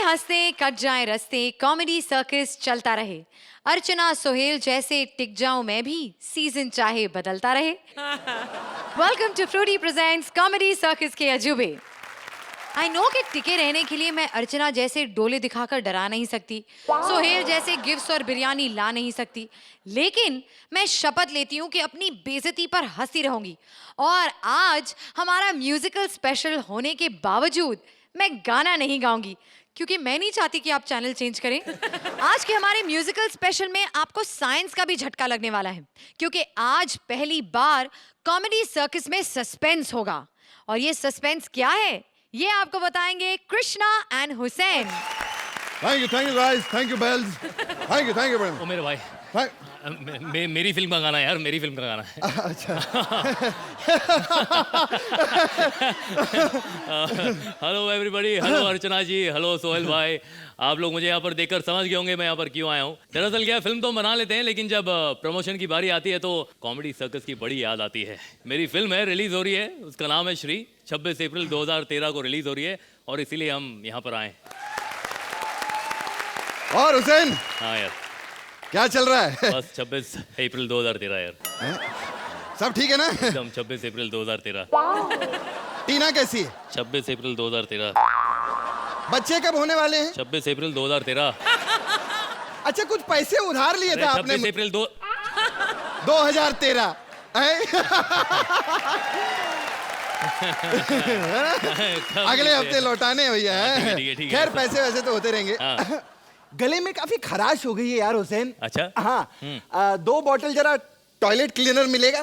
हंसते कट जाए रस्ते, कॉमेडी सर्कस चलता रहे। अर्चना सोहेल जैसे टिक जाऊं मैं भी, सीजन चाहे बदलता रहे। Welcome to Frooti presents Comedy Circus के अजूबे। आई नो कि टिके रहने के लिए मैं अर्चना जैसे डोले दिखाकर डरा नहीं सकती, सोहेल जैसे गिफ्ट्स और बिरयानी ला नहीं सकती, लेकिन मैं शपथ लेती हूँ कि अपनी बेइज्जती पर हंसती रहूंगी। और आज हमारा म्यूजिकल स्पेशल होने के बावजूद मैं गाना नहीं गाऊंगी, क्योंकि मैं नहीं चाहती कि आप चैनल चेंज करें। आज के हमारे म्यूजिकल स्पेशल में आपको साइंस का भी झटका लगने वाला है, क्योंकि आज पहली बार कॉमेडी सर्कस में सस्पेंस होगा। और ये सस्पेंस क्या है, ये आपको बताएंगे Krishna and Hussain. Thank you guys, thank you bells, thank you very ओ मेरे भाई, मेरी फिल्म का गाना है यार, मेरी फिल्म का गाना है। अच्छा। हेलो एवरीबॉडी, हेलो अर्चना जी, हेलो सोहेल भाई। आप लोग मुझे यहाँ पर देखकर समझ गए होंगे मैं यहाँ पर क्यों आया हूँ। दरअसल क्या है, फिल्म तो बना लेते हैं, लेकिन जब प्रमोशन की बारी आती है तो कॉमेडी सर्कस की बड़ी याद आती है। मेरी फिल्म है, रिलीज हो रही है, उसका नाम है श्री। 26 अप्रैल 2013 को रिलीज हो रही है और इसीलिए हम यहाँ पर आए। और हुसैन, हाँ यार, क्या चल रहा है? बस 26 अप्रैल 2013 यार। सब ठीक है ना? एकदम 26 अप्रैल 2013। टीना कैसी है? 26 अप्रैल 2013। बच्चे कब होने वाले हैं? 26 अप्रैल 2013। अच्छा, कुछ पैसे उधार लिए थे आपने? 26 अप्रैल 2013। अगले हफ्ते लौटाने भैया। खैर, पैसे वैसे तो होते रहेंगे। गले में काफी खराश हो गई है यार हुसैन। अच्छा, हाँ। 2 बॉटल जरा टॉयलेट क्लीनर मिलेगा?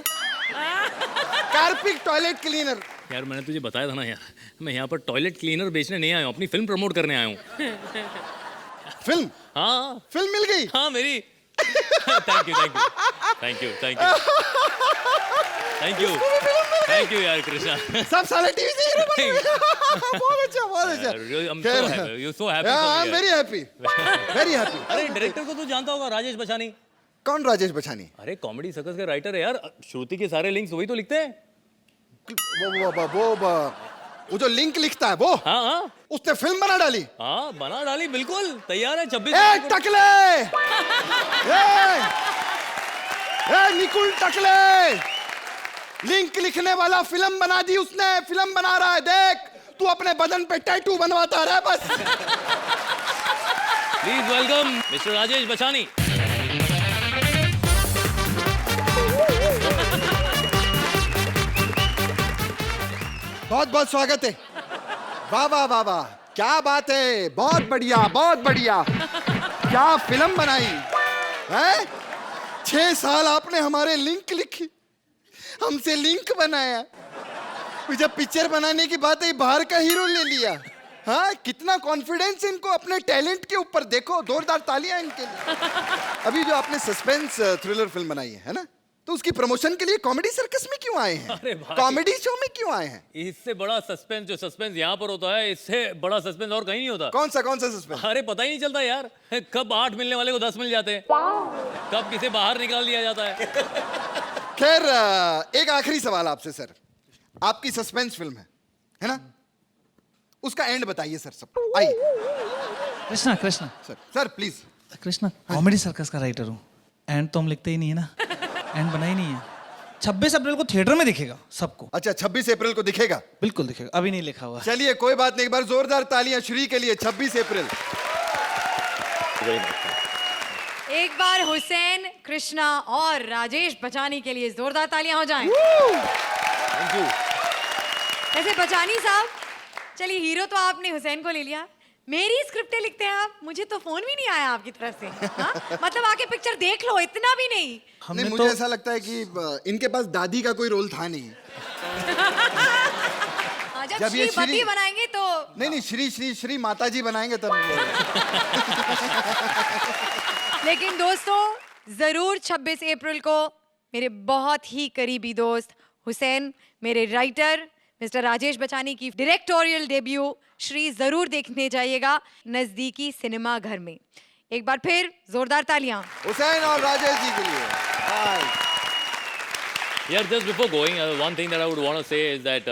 कार्पिक टॉयलेट क्लीनर। यार मैंने तुझे बताया था ना यार, मैं यहाँ पर टॉयलेट क्लीनर बेचने नहीं आया हूँ, अपनी फिल्म प्रमोट करने आया हूँ। फिल्म? हाँ, फिल्म मिल गई? हाँ मेरी। थैंक यू थैंक यू यार कृष्णा। सब साले टीवी से हीरो बन गए। बहुत अच्छा, बहुत अच्छा। I'm so happy. I am very happy, very happy. अरे डायरेक्टर को तू जानता होगा, राजेश बचानी। कौन राजेश बचानी? अरे कॉमेडी सर्कस के राइटर है यार, श्रुति के सारे लिंक्स वही तो लिखते हैं। वो जो लिंक लिखता है वो? हाँ, उसने फिल्म बना डाली? हाँ बना डाली, बिल्कुल तैयार है। 26 टकले, निकुल टकले, लिंक लिखने वाला फिल्म बना दी उसने, फिल्म बना रहा है। देख, तू अपने बदन पे टैटू बनवाता रहा बस। प्लीज वेलकम मिस्टर राजेश बचानी। बहुत बहुत स्वागत है। वाह वाह वाह वाह, क्या बात है, बहुत बढ़िया, बहुत बढ़िया। क्या फिल्म बनाई है? 6 साल आपने हमारे लिंक लिखी, हमसे लिंक बनाया, जब पिक्चर बनाने की बात है बाहर का हीरो ले लिया। हाँ, कितना कॉन्फिडेंस इनको अपने टैलेंट के ऊपर। देखो, जोरदार तालियां इनके लिए। अभी जो आपने सस्पेंस थ्रिलर फिल्म बनाई है ना, तो उसकी प्रमोशन के लिए कॉमेडी सर्कस में क्यों आए हैं? अरे भाई, कॉमेडी शो में क्यों आए हैं? इससे बड़ा सस्पेंस, जो सस्पेंस यहाँ पर होता है, इससे बड़ा सस्पेंस और कहीं नहीं होता। कौन सा सस्पेंस? अरे पता ही नहीं चलता यार, कब 8 मिलने वाले को 10 मिल जाते हैं, कब किसे बाहर निकाल दिया जाता है। खैर, एक आखिरी सवाल आपसे सर। आपकी सस्पेंस फिल्म है ना? उसका एंड बताइए सर। सब आइए। Krishna sir please. Krishna, comedy circus का राइटर हूँ, एंड तो हम लिखते ही नहीं है ना, एंड बना ही नहीं है। 26 अप्रैल को थिएटर में दिखेगा सबको। अच्छा, 26 अप्रैल को दिखेगा? बिल्कुल दिखेगा, अभी नहीं लिखा हुआ। चलिए, कोई बात नहीं, एक बार जोरदार तालियां श्री के लिए। 26 अप्रैल। एक बार हुसैन, कृष्णा और राजेश बचानी के लिए जोरदार तालियां हो जाएं। Thank you. ऐसे बचानी साहब, चलिए हीरो तो आपने हुसैन को ले लिया, मेरी स्क्रिप्टें लिखते हैं आप, मुझे तो फोन भी नहीं आया आपकी तरफ से। हाँ? मतलब आके पिक्चर देख लो, इतना भी नहीं। नहीं, मुझे ऐसा लगता है कि इनके पास दादी का कोई रोल था नहीं। जब ये श्री बनाएंगे तो नहीं, श्री माताजी बनाएंगे तब। लेकिन दोस्तों, जरूर 26 अप्रैल को मेरे बहुत ही करीबी दोस्त हुसैन, मेरे राइटर मिस्टर राजेश बचानी की डायरेक्टोरियल डेब्यू श्री जरूर देखने जाइएगा नजदीकी सिनेमा घर में। एक बार फिर जोरदार तालियां हुसैन और राजेश जी के लिए। यार just before going one thing that I would want to say is that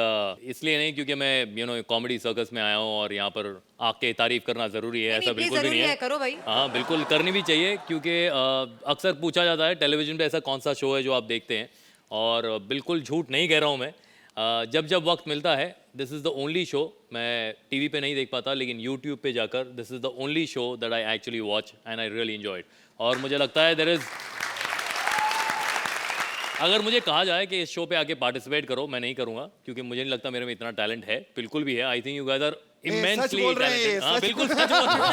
इसलिए नहीं क्योंकि मैं कॉमेडी सर्कस में आया हूँ और यहाँ पर आके तारीफ करना जरूरी है, ऐसा बिल्कुल भी नहीं है। करो भाई। हाँ बिल्कुल करनी भी चाहिए क्योंकि अक्सर पूछा जाता है टेलीविजन पे ऐसा कौन सा शो है जो आप देखते हैं, और बिल्कुल झूठ नहीं कह रहा हूँ मैं। जब जब वक्त मिलता है this is the only show, मैं टीवी पे नहीं देख पाता लेकिन यूट्यूब पे जाकर this is the only show that I actually watch and I really enjoyed. और मुझे लगता है देयर इज़, अगर मुझे कहा जाए कि इस शो पे आके पार्टिसिपेट करो, मैं नहीं करूंगा क्योंकि मुझे नहीं लगता मेरे में इतना टैलेंट है, बिल्कुल भी है। I think you guys are immensely talented. हाँ बिल्कुल सच बोल रहे हैं।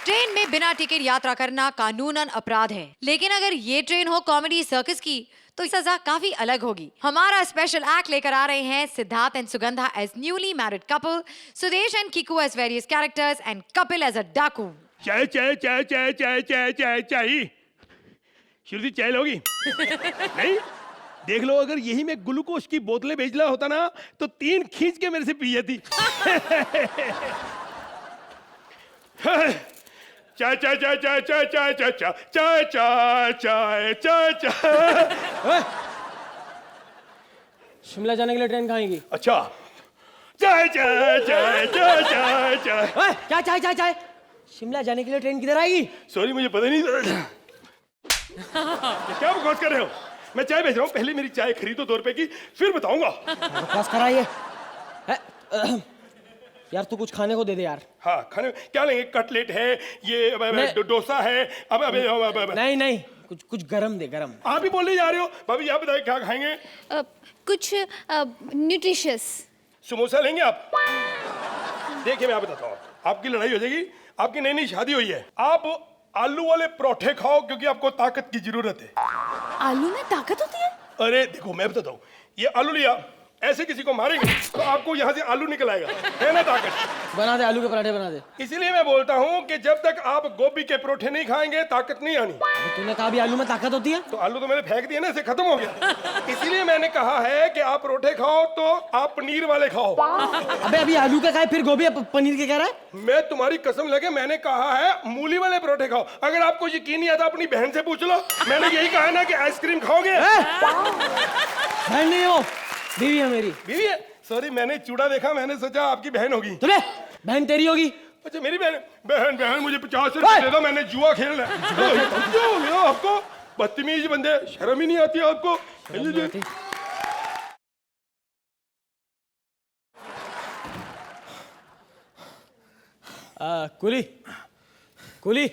ट्रेन में बिना टिकट यात्रा करना कानूनन अपराध है, लेकिन अगर ये ट्रेन हो कॉमेडी सर्कस की तो सजा काफी अलग होगी। हमारा स्पेशल एक्ट लेकर आ रहे हैं Siddharth and Sugandha as newly married couple, Sudesh and Kiku as various characters and Kapil as a daaku. चाय चाय चाय चाय चाय चाय चाय चाय श्रुति चाय लोगी? नहीं, देख लो, अगर यही मैं ग्लूकोज की बोतलें भेजना होता ना तो 3 खींच के मेरे से पी जाती। चाय चाय चाय चाय चाय चाय चाय चाय चाय चाय चाय चाय। शिमला जाने के लिए ट्रेन कहाँ आएगी? अच्छा, चाय चाय चाय चाय चाय चाय। क्या चाय चाय चाय? शिमला जाने के लिए ट्रेन किधर आएगी? सॉरी, मुझे पता नहीं। क्या बकवास कर रहे हो? मैं चाय बेच रहा हूँ, पहले मेरी चाय खरीदो 2 रुपए की, फिर बताऊंगा। बकवास कराइए। यार तू कुछ खाने को दे दे यार। हाँ, खाने क्या लेंगे? कटलेट है, ये डोसा है। अब नहीं नहीं, कुछ गरम दे, गरम। आप ही बोलने जा रहे हो। भाभी आप बताइए क्या खाएंगे? कुछ न्यूट्रिशियस। समोसा लेंगे आप? देखिए मैं आप बताता हूँ, आपकी लड़ाई हो जाएगी। आपकी नई नई शादी हुई है, आप आलू वाले परोठे खाओ क्योंकि आपको ताकत की जरूरत है। आलू में ताकत होती है? अरे देखो मैं बताता हूँ, ये आलू लिया, ऐसे किसी को मारेंगे तो आपको यहाँ से आलू निकल आएगा, है ना ताकत। बना दे, आलू के पराठे बना दे। इसीलिए मैं बोलता हूँ कि जब तक आप गोभी के परोठे नहीं खाएंगे ताकत नहीं आनी। तूने कहा भी आलू में ताकत होती है? तो आलू तो मैंने फेंक दिया ना, इसे खत्म हो गया। इसीलिए मैंने कहा है कि आप परोठे खाओ तो आप पनीर वाले खाओ। अबे अभी आलू का खाए, फिर गोभी पनीर के कह रहा है? मैं तुम्हारी कसम लगे, मैंने कहा है मूली वाले परोठे खाओ। अगर आपको यकीन नहीं आता अपनी बहन से पूछ लो, मैंने यही कहा ना कि आइसक्रीम खाओगे। बहन नहीं हो, बीवी है मेरी। बीवी है? सॉरी, मैंने चूड़ा देखा, मैंने सोचा आपकी बहन होगी। तुझे बहन तेरी होगी? अच्छा मेरी बहन। बहन बहन मुझे 50 रुपए दे दो, मैंने जुआ खेलना है। क्या हो गया आपको? बदतमीज बंदे, शर्म ही नहीं आती आपको? कुली कुली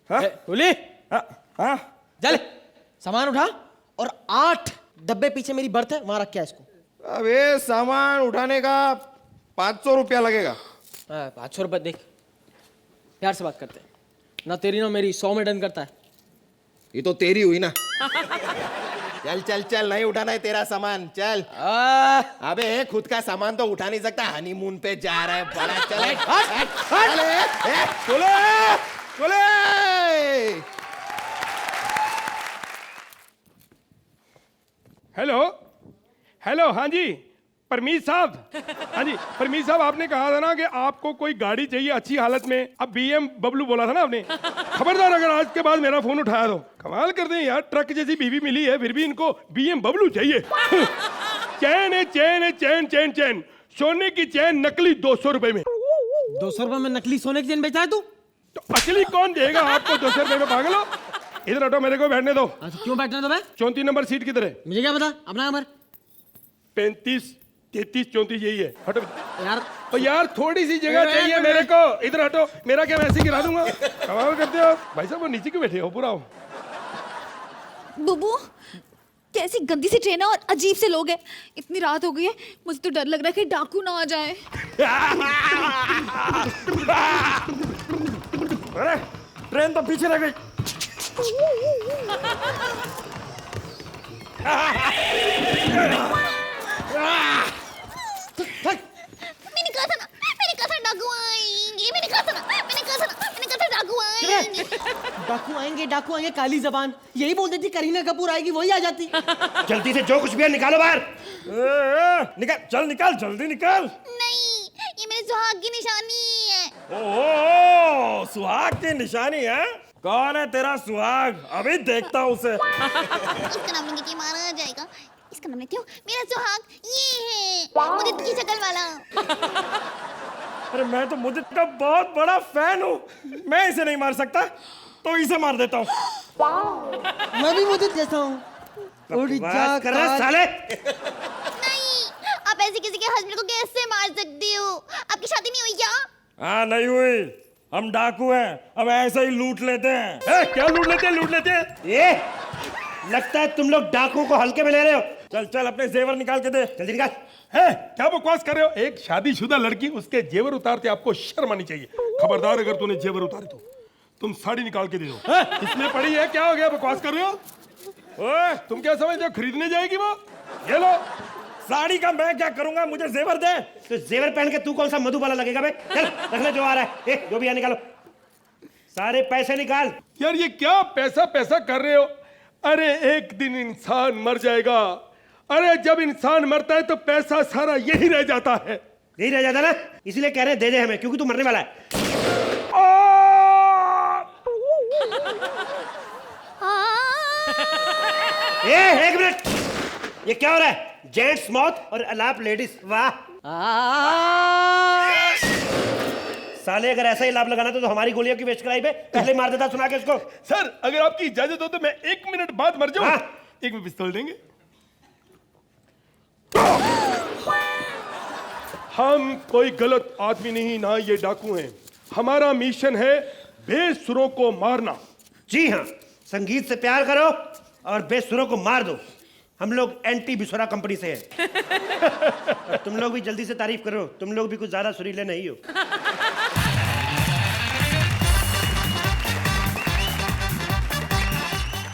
हाँ? कुली, हाँ? चल सामान उठा और 8 डब्बे पीछे मेरी बर्थ है, वहां रख के इसको। अबे सामान उठाने का 500 रुपया लगेगा। 500 रुपये देख, प्यार से बात करते हैं ना, तेरी ना मेरी 100 में डन करता है। ये तो तेरी हुई ना। चल चल चल, नहीं उठाना है तेरा सामान, चल। अबे खुद का सामान तो उठा नहीं सकता, हनीमून पे जा रहा है बड़ा। चले हेलो हेलो, हाँ जी परमीत साहब। हाँ जी परमीत साहब, आपने कहा था ना कि आपको कोई गाड़ी चाहिए अच्छी हालत में। अब BM बबलू बोला था ना आपने। खबरदार अगर आज के बाद मेरा फोन उठाया तो। कमाल कर दें यार, ट्रक जैसी बीवी मिली है फिर भी इनको BM बबलू चाहिए। चैन है, चैन है, चैन चैन चैन, सोने की चैन नकली 200 रुपए में। 200 रुपये में नकली सोने की चेन बेचा है तू? तो असली कौन देगा आपको 200 रुपए में? पागल हो? इधर हटो, मेरे को बैठने दो। क्यों बैठने दो? मैं 34 नंबर सीट किधर है? मुझे क्या पता, अपना नंबर। 35 33 34 यही है। हटो यार। तो यार थोड़ी सी जगह चाहिए मेरे को, इधर हटो। मेरा क्या, मैं ऐसे गिरा दूंगा? कमाल करते हो भाई साहब। वो नीचे क्यों बैठे हो? पूरा हो। बुबू, कैसी गंदी सी ट्रेन है और अजीब से लोग हैं। इतनी रात हो गई है, मुझे तो डर लग रहा है कि डाकू ना आ जाए। अरे ट्रेन तो पीछे रह गई। मैंने कहा था ना, डाकू आएंगे। मैंने कहा था डाकू आएंगे। डाकू आएंगे, काली जबान। यही बोल देती करीना कपूर आएगी, वही आ जाती। जल्दी से जो कुछ भी है निकालो बाहर। निकाल, चल निकाल, जल्दी निकाल। नहीं, ये मेरे सुहाग की निशानी है। ओह सुहाग की निशानी है? कौन है तेरा सुहाग? अभी देखता हूँ उसे। इसका नाम लूंगी कि मारा जाएगा। इसका नाम लेती हूँ, मेरा सुहाग ये है, मुदित की शक्ल वाला। अरे मैं तो मुदित का बहुत बड़ा फैन हूँ, मैं इसे नहीं मार सकता तो इसे मार देता हूँ। मैं भी मुझे जैसा हूँ। बकवास कर रहा है साले। नहीं, आप ऐसे किसी के हस्बैंड को कैसे मार सकते हो? आपकी शादी नहीं हुई क्या? हाँ नहीं हुई, हम डाकू हैं, हम ऐसे ही लूट लेते हैं। क्या लूट लेते हैं? लूट लेते हैं? ये लगता है तुम लोग डाकू को हल्के में ले रहे हो। चल चल अपने जेवर निकाल के दे, जल्दी निकाल। है क्या बकवास कर रहे हो? एक शादीशुदा लड़की, उसके जेवर उतारते आपको शर्म आनी चाहिए। खबरदार अगर तूने जेवर उतारे तो तुम साड़ी निकाल के दे दो। इसमें पड़ी है, क्या हो गया? बकवास कर रहे हो? ओए, तुम क्या समझते हो खरीदने जाएगी वो? ये लो साड़ी का मैं क्या करूंगा, मुझे जेवर दे। तो जेवर पहन के तू कौन सा मधुबाला लगेगा बे? चल रख ले जो आ रहा है। जो भी है निकालो, सारे पैसे निकाल। यार ये क्या पैसा पैसा कर रहे हो? अरे एक दिन इंसान मर जाएगा। अरे जब इंसान मरता है तो पैसा सारा यही रह जाता है। यही रह जाता ना, इसलिए कह रहे हैं दे दे हमें, क्योंकि तू मरने वाला है। एक मिनट, ये क्या हो रहा है? जेंट्स मौत और अलाप लेडीज। वाह साले, अगर ऐसा ही लाभ लगाना तो हमारी गोलियों की वेस्ट कराई पे पहले मार देता सुना के इसको। सर अगर आपकी इजाजत हो तो मैं 1 मिनट बाद मर जाऊं। हाँ। एक में पिस्तौल देंगे? हम कोई गलत आदमी नहीं, ना ये डाकू हैं। हमारा मिशन है बेसुरों को मारना। जी हाँ, संगीत से प्यार करो और बेसुरों को मार दो। हम लोग एंटी बिसुरा कंपनी से हैं। तुम लोग भी जल्दी से तारीफ करो, तुम लोग भी कुछ ज्यादा सुरीले नहीं हो।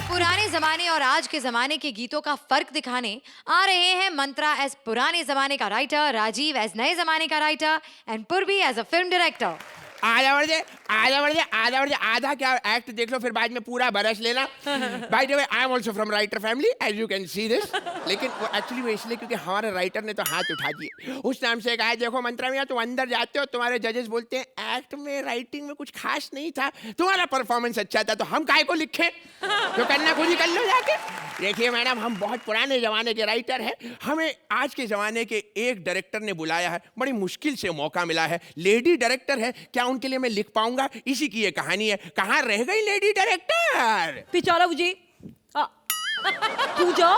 पुराने जमाने और आज के जमाने के गीतों का फर्क दिखाने आ रहे हैं मंत्रा एज पुराने जमाने का राइटर, राजीव एज नए जमाने का राइटर एंड पूर्वी एज अ फिल्म डायरेक्टर। आधा बढ़ जाए, आधा बढ़ जाए, आधा बढ़ जाए, आधा क्या एक्ट देख लो, फिर बाद में पूरा बरस लेना। By the way I am also from writer family, as you can see this. लेकिन वो एक्चुअली वो इसलिए क्योंकि हमारे राइटर ने तो हाथ उठा दिए। उस नाम से कहा, देखो मंत्रा मियां तुम अंदर जाते हो, तुम्हारे जजेस बोलते हैं एक्ट में राइटिंग में कुछ खास नहीं था, तुम्हारा परफॉर्मेंस अच्छा था, तो हम काहे को लिखे, तो करना खुद ही कर लो जाके। देखिए मैडम, हम बहुत पुराने जमाने के राइटर हैं, हमें आज के जमाने के एक डायरेक्टर ने बुलाया है, बड़ी मुश्किल से मौका मिला है। लेडी डायरेक्टर है, क्या उनके लिए मैं लिख पाऊंगा? इसी की ये कहानी है। कहाँ रह गई लेडी डायरेक्टर? पिचारा मुझे पूजा।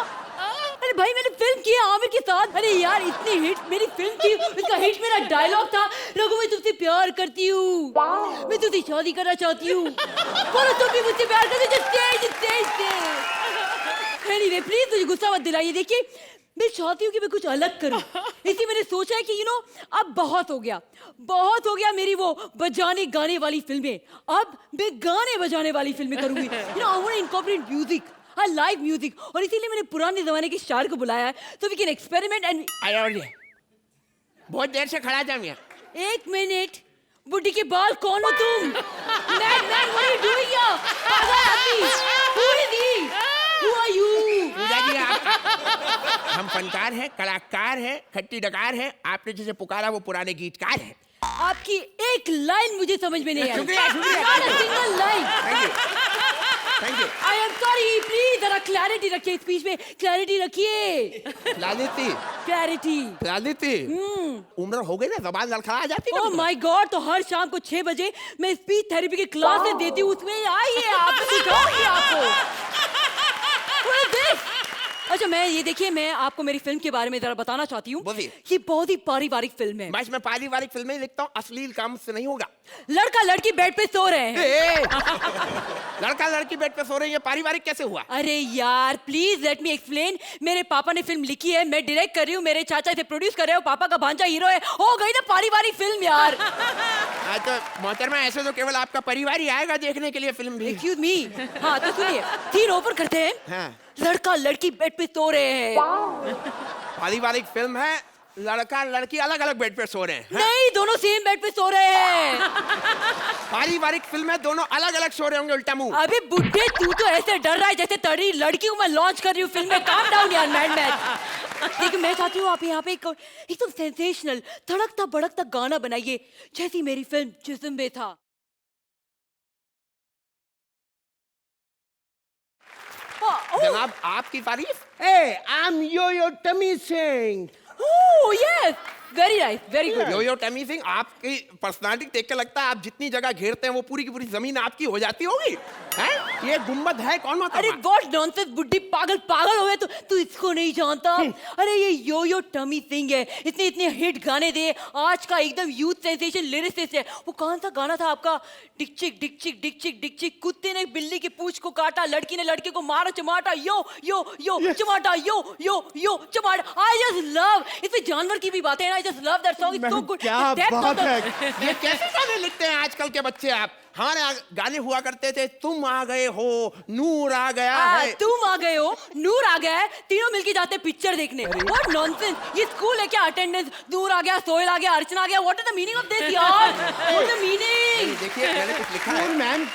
अरे भाई मैंने फिल्म की है आमिर के साथ। अरे यार इतनी हिट मेरी फिल्म थी, इसका हिट मेरा डायलॉग था, रघु मैं तुमसे प्यार करती हूँ, मैं तुझसे शादी करना चाहती हूँ, बोलो तुम भी मुझसे प्यार करते हो? एनीवे प्लीज मुझे गुस्सा मत दिलाइए। देखिए मैं चाहती हूँ कि मैं कुछ अलग करूँ, इसलिए मैंने सोचा है कि अब बहुत हो गया मेरी वो बजाने गाने वाली फिल्में, अब मैं गाने बजाने वाली फिल्में करूंगी। I want to incorporate music, live music, और इसीलिए मैंने पुराने जमाने के स्टार को बुलाया है, तो वी कैन एक्सपेरिमेंट एंड। बहुत देर से खड़ा था मैं। एक मिनट, बुड्ढी के बाल कौन हो तुम? Man what are you doing here? पागल आदमी, who is he? Who are you? Pooja ji हम फनकार हैं, कलाकार हैं, खट्टी डकार हैं, आपने जिसे पुकारा वो पुराने गीतकार हैं। आपकी एक लाइन मुझे समझ में नहीं आई। शुक्रिया, शुक्रिया। Not a single line. Thank you. I am sorry, please जरा क्लैरिटी रखिए स्पीच में, क्लैरिटी रखिए। क्लैरिटी। उम्र हो गई ना, जबान लड़खड़ा आ जाती है। Oh my God, तो हर शाम को 6 बजे मैं स्पीच थेरेपी के क्लासेस देती हूँ, उसमें आइए आप, सिखाऊंगी आपको। What is this? अच्छा मैं ये देखिए, मैं आपको मेरी फिल्म के बारे में जरा बताना चाहती हूँ। बोलिए। ये बहुत ही पारिवारिक फिल्म है। मैं पारिवारिक फिल्में लिखता हूँ, अश्लील काम से नहीं होगा। लड़का लड़की बेड पे सो रहे हैं। लड़का लड़की बेड पे सो रही है, पारिवारिक कैसे हुआ? अरे यार प्लीज लेट मी एक्सप्लेन। मेरे पापा ने फिल्म लिखी है, मैं डायरेक्ट कर रही हूँ, मेरे चाचा इसे प्रोड्यूस कर रहे हो, पापा का भांजा हीरो है, हो गई ना पारिवारिक फिल्म यार। तो मोहतरमा ऐसे तो केवल आपका परिवार ही आएगा देखने के लिए फिल्म भी। Excuse me. हाँ तो सुनिए, सीन ओपन करते हैं। हाँ। लड़का लड़की बेड पे सो रहे हैं। पारिवारिक फिल्म है, लड़का लड़की अलग अलग बेड पे सो रहे हैं। नहीं, दोनों सेम बेड पे सो रहे हैं। पारिवारिक फिल्म है, दोनों अलग अलग सो रहे होंगे उल्टा मुंह। अबे बुड्ढे, तू तो ऐसे डर रहा है जैसे तड़ी लड़की हूँ मैं, लॉन्च कर रही हूँ फिल्म में। काम डाउन यार मैड। देखिए मैं चाहती हूँ आप यहाँ पे एकदम सेंसेशनल धड़कता भड़कता गाना बनाइए, जैसी मेरी फिल्म जिस्म में था। जनाब आपकी तारीफ। Hey, I'm Yo-Yo Tummy Singh. Oh yes, very nice, very good. Yo tummy Singh, आपकी पर्सनालिटी देख के लगता है आप जितनी जगह घेरते हैं वो पूरी की पूरी जमीन आपकी हो जाती होगी। हैं? ये गुम्बद है कौन होता अरे है? व्हाट नॉनसेंस बुड्ढी, पागल हो गए तू इसको नहीं जानता? अरे ये यो टमी सिंह है, इसने इतने हिट गाने दिए, आज का एकदम यूथ सेंसेशन लिरिसिस्ट है। वो कौन सा गाना था आपका? डिक चिक डिक चिक डिक चिक डिक चिक, कुत्ते ने बिल्ली की पूंछ को काटा, लड़की ने लड़के को मारा चमाटा, यो यो यो चमाटा, यो यो यो चमाटा। आई जस्ट लव, इसमें जानवर की भी बातें हैं। I just love that song, it's so good. क्या बात है। ये कैसे गाने लिखते हैं आजकल के बच्चे आप? हमारे गाने हुआ करते थे, तुम आ गए हो, नूर आ गया है। तुम आ गए हो, नूर आ गया है, तीनों मिलके जाते पिक्चर देखने। व्हाट नॉनसेंस, ये स्कूल है क्या? अटेंडेंस, नूर आ गया, सोहेल आ गया, अर्चना आ गया। What is the meaning of this यार? What the meaning? देखिए मैंने कुछ लिखा है। Cool ma'am,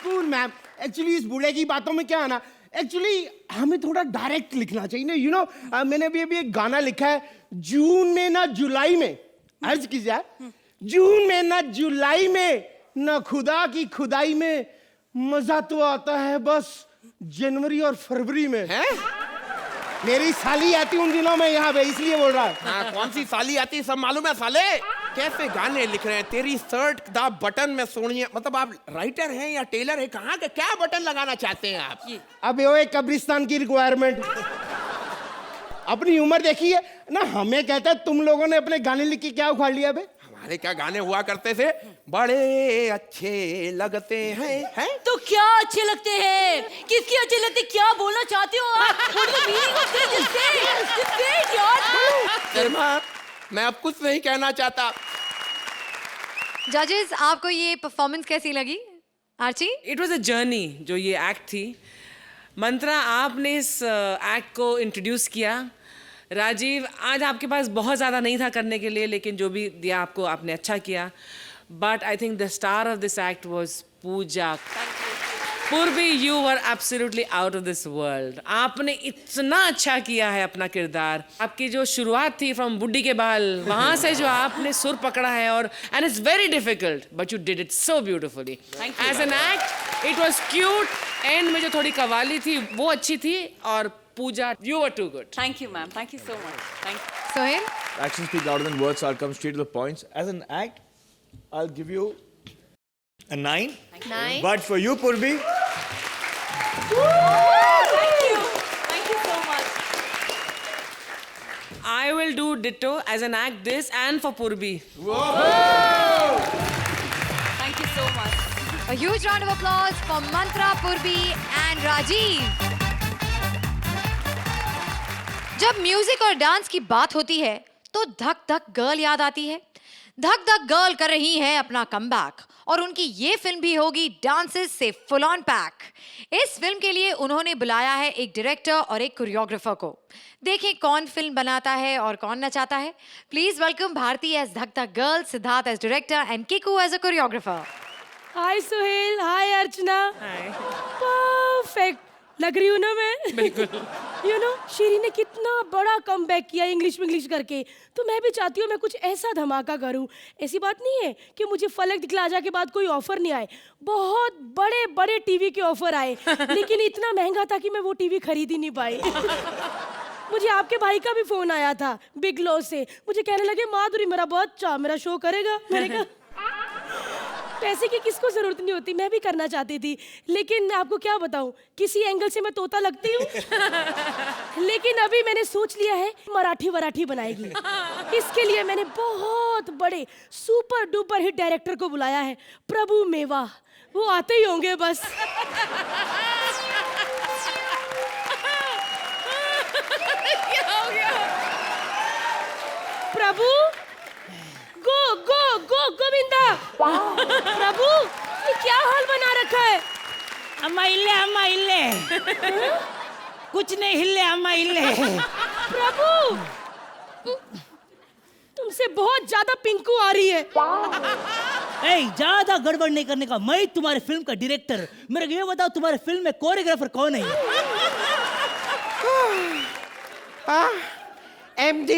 cool ma'am. Actually इस बूढ़े की बातों में क्या है ना, एक्चुअली हमें थोड़ा डायरेक्ट लिखना चाहिए ना, यू नो। मैंने अभी एक गाना लिखा है, जून में ना जुलाई में। अर्ज कीजिए, जून में ना जुलाई में, ना खुदा की खुदाई में, मजा तो आता है बस जनवरी और फरवरी में। हैं? मेरी साली आती उन दिनों में यहाँ पे, इसलिए बोल रहा है। हाँ, कौन सी साली आती सब मालूम है साले। कैसे गाने लिख रहे हैं? तेरी शर्ट दा बटन में सोनिए, मतलब आप राइटर हैं या टेलर हैं? कहाँ के क्या बटन लगाना चाहते हैं आप? अब ये एक कब्रिस्तान की रिक्वायरमेंट। अपनी उम्र देखिए ना, हमें कहता है तुम लोगों ने अपने गाने लिख के क्या उखाड़ लिया बे? हमारे क्या गाने हुआ करते थे, बड़े अच्छे लगते हैं। तो क्या अच्छे लगते हैं? किसकी अच्छे लगते? क्या बोलना चाहते हो आप? What is the meaning of this? Just say it यार। शर्मा, मैं अब कुछ नहीं कहना चाहता। जजेस, आपको ये परफॉर्मेंस कैसी लगी? Archi? It was a journey जो ये एक्ट थी। मंत्रा, आपने इस एक्ट को इंट्रोड्यूस किया। राजीव, आज आपके पास बहुत ज़्यादा नहीं था करने के लिए, लेकिन जो भी दिया आपको आपने अच्छा किया। But I think the star of this act was Pooja. Purvi, you were absolutely out of this world. आपने इतना अच्छा किया है अपना किरदार। आपकी जो शुरुआत थी फ्रॉम बुड्ढी के बाल, वहाँ से जो आपने सुर पकड़ा है, और and it's very difficult but you did it so beautifully. As an act it was cute. End में जो थोड़ी कवाली थी वो अच्छी थी, और Pooja, you were too good. Thank you, ma'am. Thank you so much. Thank you. Sohail? Actions speak louder than words, so I'll come straight to the points. As an act, I'll give you a 9. 9. But for you, Purvi, Thank you. Thank you so much. I will do ditto as an act this and for Purbi. Thank you so much. A huge round of applause for Mantra, Purbi and Rajiv. जब music और dance की बात होती है तो धक dhak girl याद आती है। धक धक गर्ल कर रही है अपना कमबैक, और उनकी ये फिल्म भी होगी डांसेस से फुल ऑन पैक। इस फिल्म के लिए उन्होंने बुलाया है एक डायरेक्टर और एक कोरियोग्राफर को। देखें कौन फिल्म बनाता है और कौन नचाता है। Please welcome Bharti as dhak dhak girl, Siddharth as director and Kiku as a choreographer. Hi Sohail, hi Archana. Hi. Perfect लग रही हूँ ना मैं? बिल्कुल। यू नो, शीरी ने कितना बड़ा कमबैक किया इंग्लिश करके, तो मैं भी चाहती हूँ मैं कुछ ऐसा धमाका करूँ। ऐसी बात नहीं है कि मुझे फलक दिखलाजा के बाद कोई ऑफर नहीं आए। बहुत बड़े बड़े टीवी के ऑफर आए, लेकिन इतना महंगा था कि मैं वो टीवी खरीद ही नहीं पाई। मुझे आपके भाई का भी फोन आया था बिग लॉस से। मुझे कहने लगे माधुरी मेरा बच्चा मेरा शो करेगा। मैंने कहा पैसे की किसको जरूरत नहीं होती, मैं भी करना चाहती थी, लेकिन मैं आपको क्या बताऊं, किसी एंगल से मैं तोता लगती हूँ। लेकिन अभी मैंने सोच लिया है मराठी बनाएगी। इसके लिए मैंने बहुत बड़े सुपर डुपर हिट डायरेक्टर को बुलाया है, प्रभु मेवा। वो आते ही होंगे बस। क्या हो गया? प्रभु गो गो गो गोविंदा। प्रभु ये क्या हाल बना रखा है? अम्मा इल्ले कुछ नहीं हिले अम्मा इल्ले। प्रभु तुमसे बहुत ज्यादा पिंकू आ रही है। ज्यादा गड़बड़ नहीं करने का, मैं तुम्हारे फिल्म का डायरेक्टर। मेरे को ये बताओ तुम्हारे फिल्म में कोरियोग्राफर कौन है? MD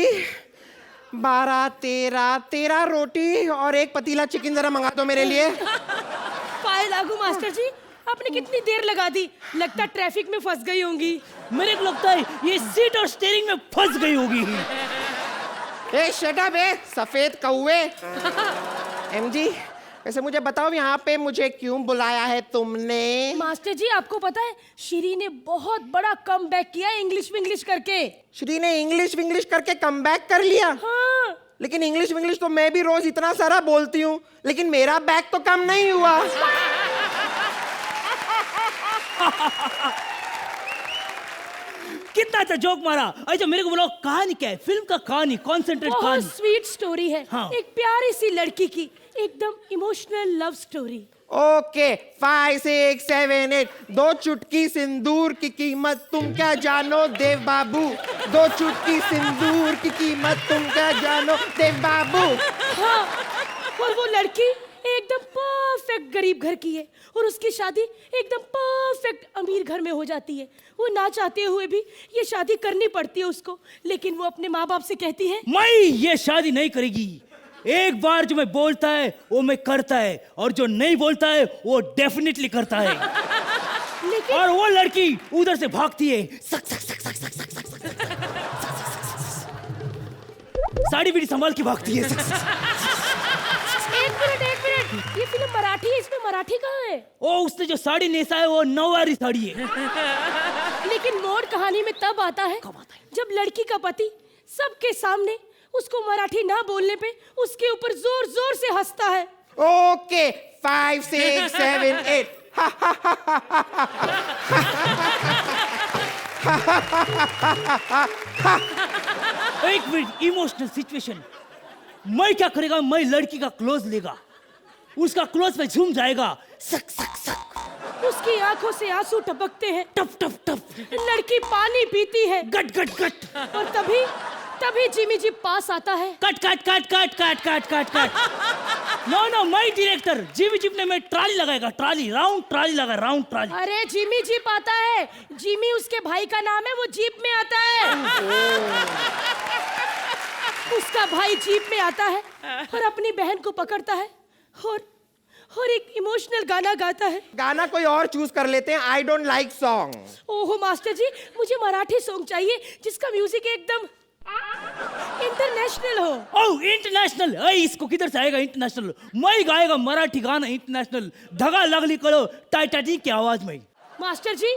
12 13 रोटी और एक पतीला चिकन जरा मंगा दो मेरे लिए। पाए लागू मास्टर जी, आपने कितनी देर लगा दी, लगता ट्रैफिक में फंस गई होंगी। मेरे को लगता है ये सीट और स्टीयरिंग में फंस गई होगी। ए शट अप ए सफेद कौवे। एमजी वैसे मुझे बताओ यहाँ पे मुझे क्यों बुलाया है तुमने? मास्टर जी आपको पता है श्री ने बहुत बड़ा कमबैक किया इंग्लिश विंग्लिश करके। श्री ने इंग्लिश विंग्लिश करके कमबैक कर लिया? हाँ। लेकिन इंग्लिश विंग्लिश तो मैं भी रोज इतना सारा बोलती हूँ, लेकिन मेरा बैक तो कम नहीं हुआ। कितना अच्छा जोक मारा। अच्छा मेरे को बोलो कहानी क्या है, फिल्म का कहानी, कॉन्सेंट्रेट बहुत कहानी। स्वीट स्टोरी है। हाँ। एक प्यारी सी लड़की की एकदम इमोशनल लव स्टोरी। ओके 5 6 7 8 दो चुटकी सिंदूर की कीमत तुम क्या जानो देव बाबू। दो चुटकी सिंदूर की कीमत तुम क्या जानो देव बाबू। हाँ, और वो लड़की एकदम परफेक्ट गरीब घर की है और उसकी शादी एकदम परफेक्ट अमीर घर में हो जाती है। वो ना चाहते हुए भी ये शादी करनी पड़ती है उसको, लेकिन वो अपने माँ बाप से कहती है मैं ये शादी नहीं करेगी। एक बार जो मैं बोलता है वो मैं करता है, और जो नहीं बोलता है वो डेफिनेटली करता है। लेकिन और वो लड़की उधर से भागती है, सक सक सक सक सक सक सक सक साड़ी बीड़ी संभाल के भागती है। एक मिनट, ये फिल्म मराठी है, इसमें मराठी कहाँ है? ओ उसने जो साड़ी नेसा है वो नौवारी साड़ी है। लेकिन मोड़ कहानी में तब आता है जब लड़की का पति सबके सामने उसको मराठी ना बोलने पे उसके ऊपर जोर जोर से हंसता है। ओके 5 6 7 8 एक मिनट, इमोशनल सिचुएशन। मैं क्या करेगा, मैं लड़की का क्लोज लेगा, उसका क्लोज पे झूम जाएगा, सक सक सक। उसकी आंखों से आंसू टपकते हैं, टप टप टप। लड़की पानी पीती है, गट गट गट। और तभी जिमी जी पास आता है। Cut cut cut cut cut cut cut cut. No मैं डायरेक्टर, जिमी जीप ने मैं ट्राली लगाएगा, ट्राली राउंड ट्राली लगा, राउंड ट्राली। अरे जिमी जीप आता है, जिमी उसके भाई का नाम है, वो जीप में आता है। उसका भाई जीप में आता है और अपनी बहन को पकड़ता है और एक इमोशनल गाना गाता है। गाना कोई और चूज कर लेते हैं, आई डोंट लाइक सॉन्ग। ओहो मास्टर जी, मुझे मराठी सॉन्ग चाहिए जिसका म्यूजिक एकदम इंटरनेशनल हो। ओह इंटरनेशनल, इसको किधर से आएगा इंटरनेशनल? मैं गाएगा मराठी गाना इंटरनेशनल, धगा लगली करो टाइटैनिक की आवाज में। मास्टर जी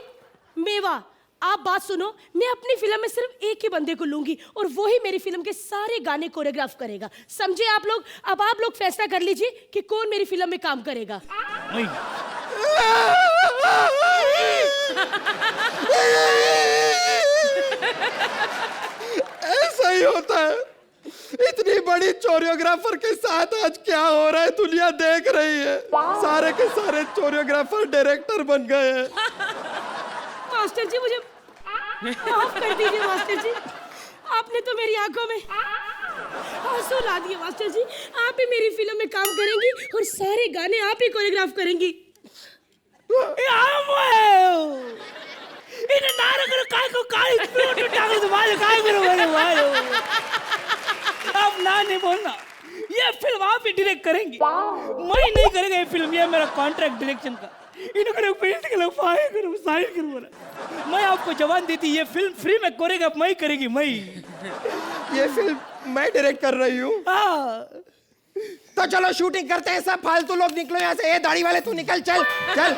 मेवा, आप बात सुनो, मैं अपनी फिल्म में सिर्फ एक ही बंदे को लूंगी और वो ही मेरी फिल्म के सारे गाने कोरियोग्राफ करेगा, समझे आप लोग? अब आप लोग फैसला कर लीजिए कि कौन मेरी फिल्म में काम करेगा। ऐसा ही होता है। इतनी बड़ी कोरियोग्राफर के साथ आज क्या हो रहा है दुनिया देख रही है। सारे के सारे कोरियोग्राफर डायरेक्टर बन गए हैं। मास्टर जी मुझे माफ कर दीजिए मास्टर जी, आपने तो मेरी आंखों में आंसू ला दिए। मास्टर जी आप ही मेरी फिल्म में काम करेंगी और सारे गाने आप ही कोरियोग्राफ करेंगी। अब ना नहीं बोलना, ये फिल्म आप ही डायरेक्ट करेंगी, मैं नहीं करेगा ये फिल्म, ये मेरा कॉन्ट्रैक्ट डायरेक्शन का। मैं आपको जवान देती, ये फिल्म फ्री में कोरियोग्राफ मैं करेगी, मैं ये फिल्म मैं डायरेक्ट कर रही हूँ। तो चलो शूटिंग करते हैं, सब फालतू लोग निकलो यहाँ से। ए दाढ़ी वाले तू निकल, चल चल।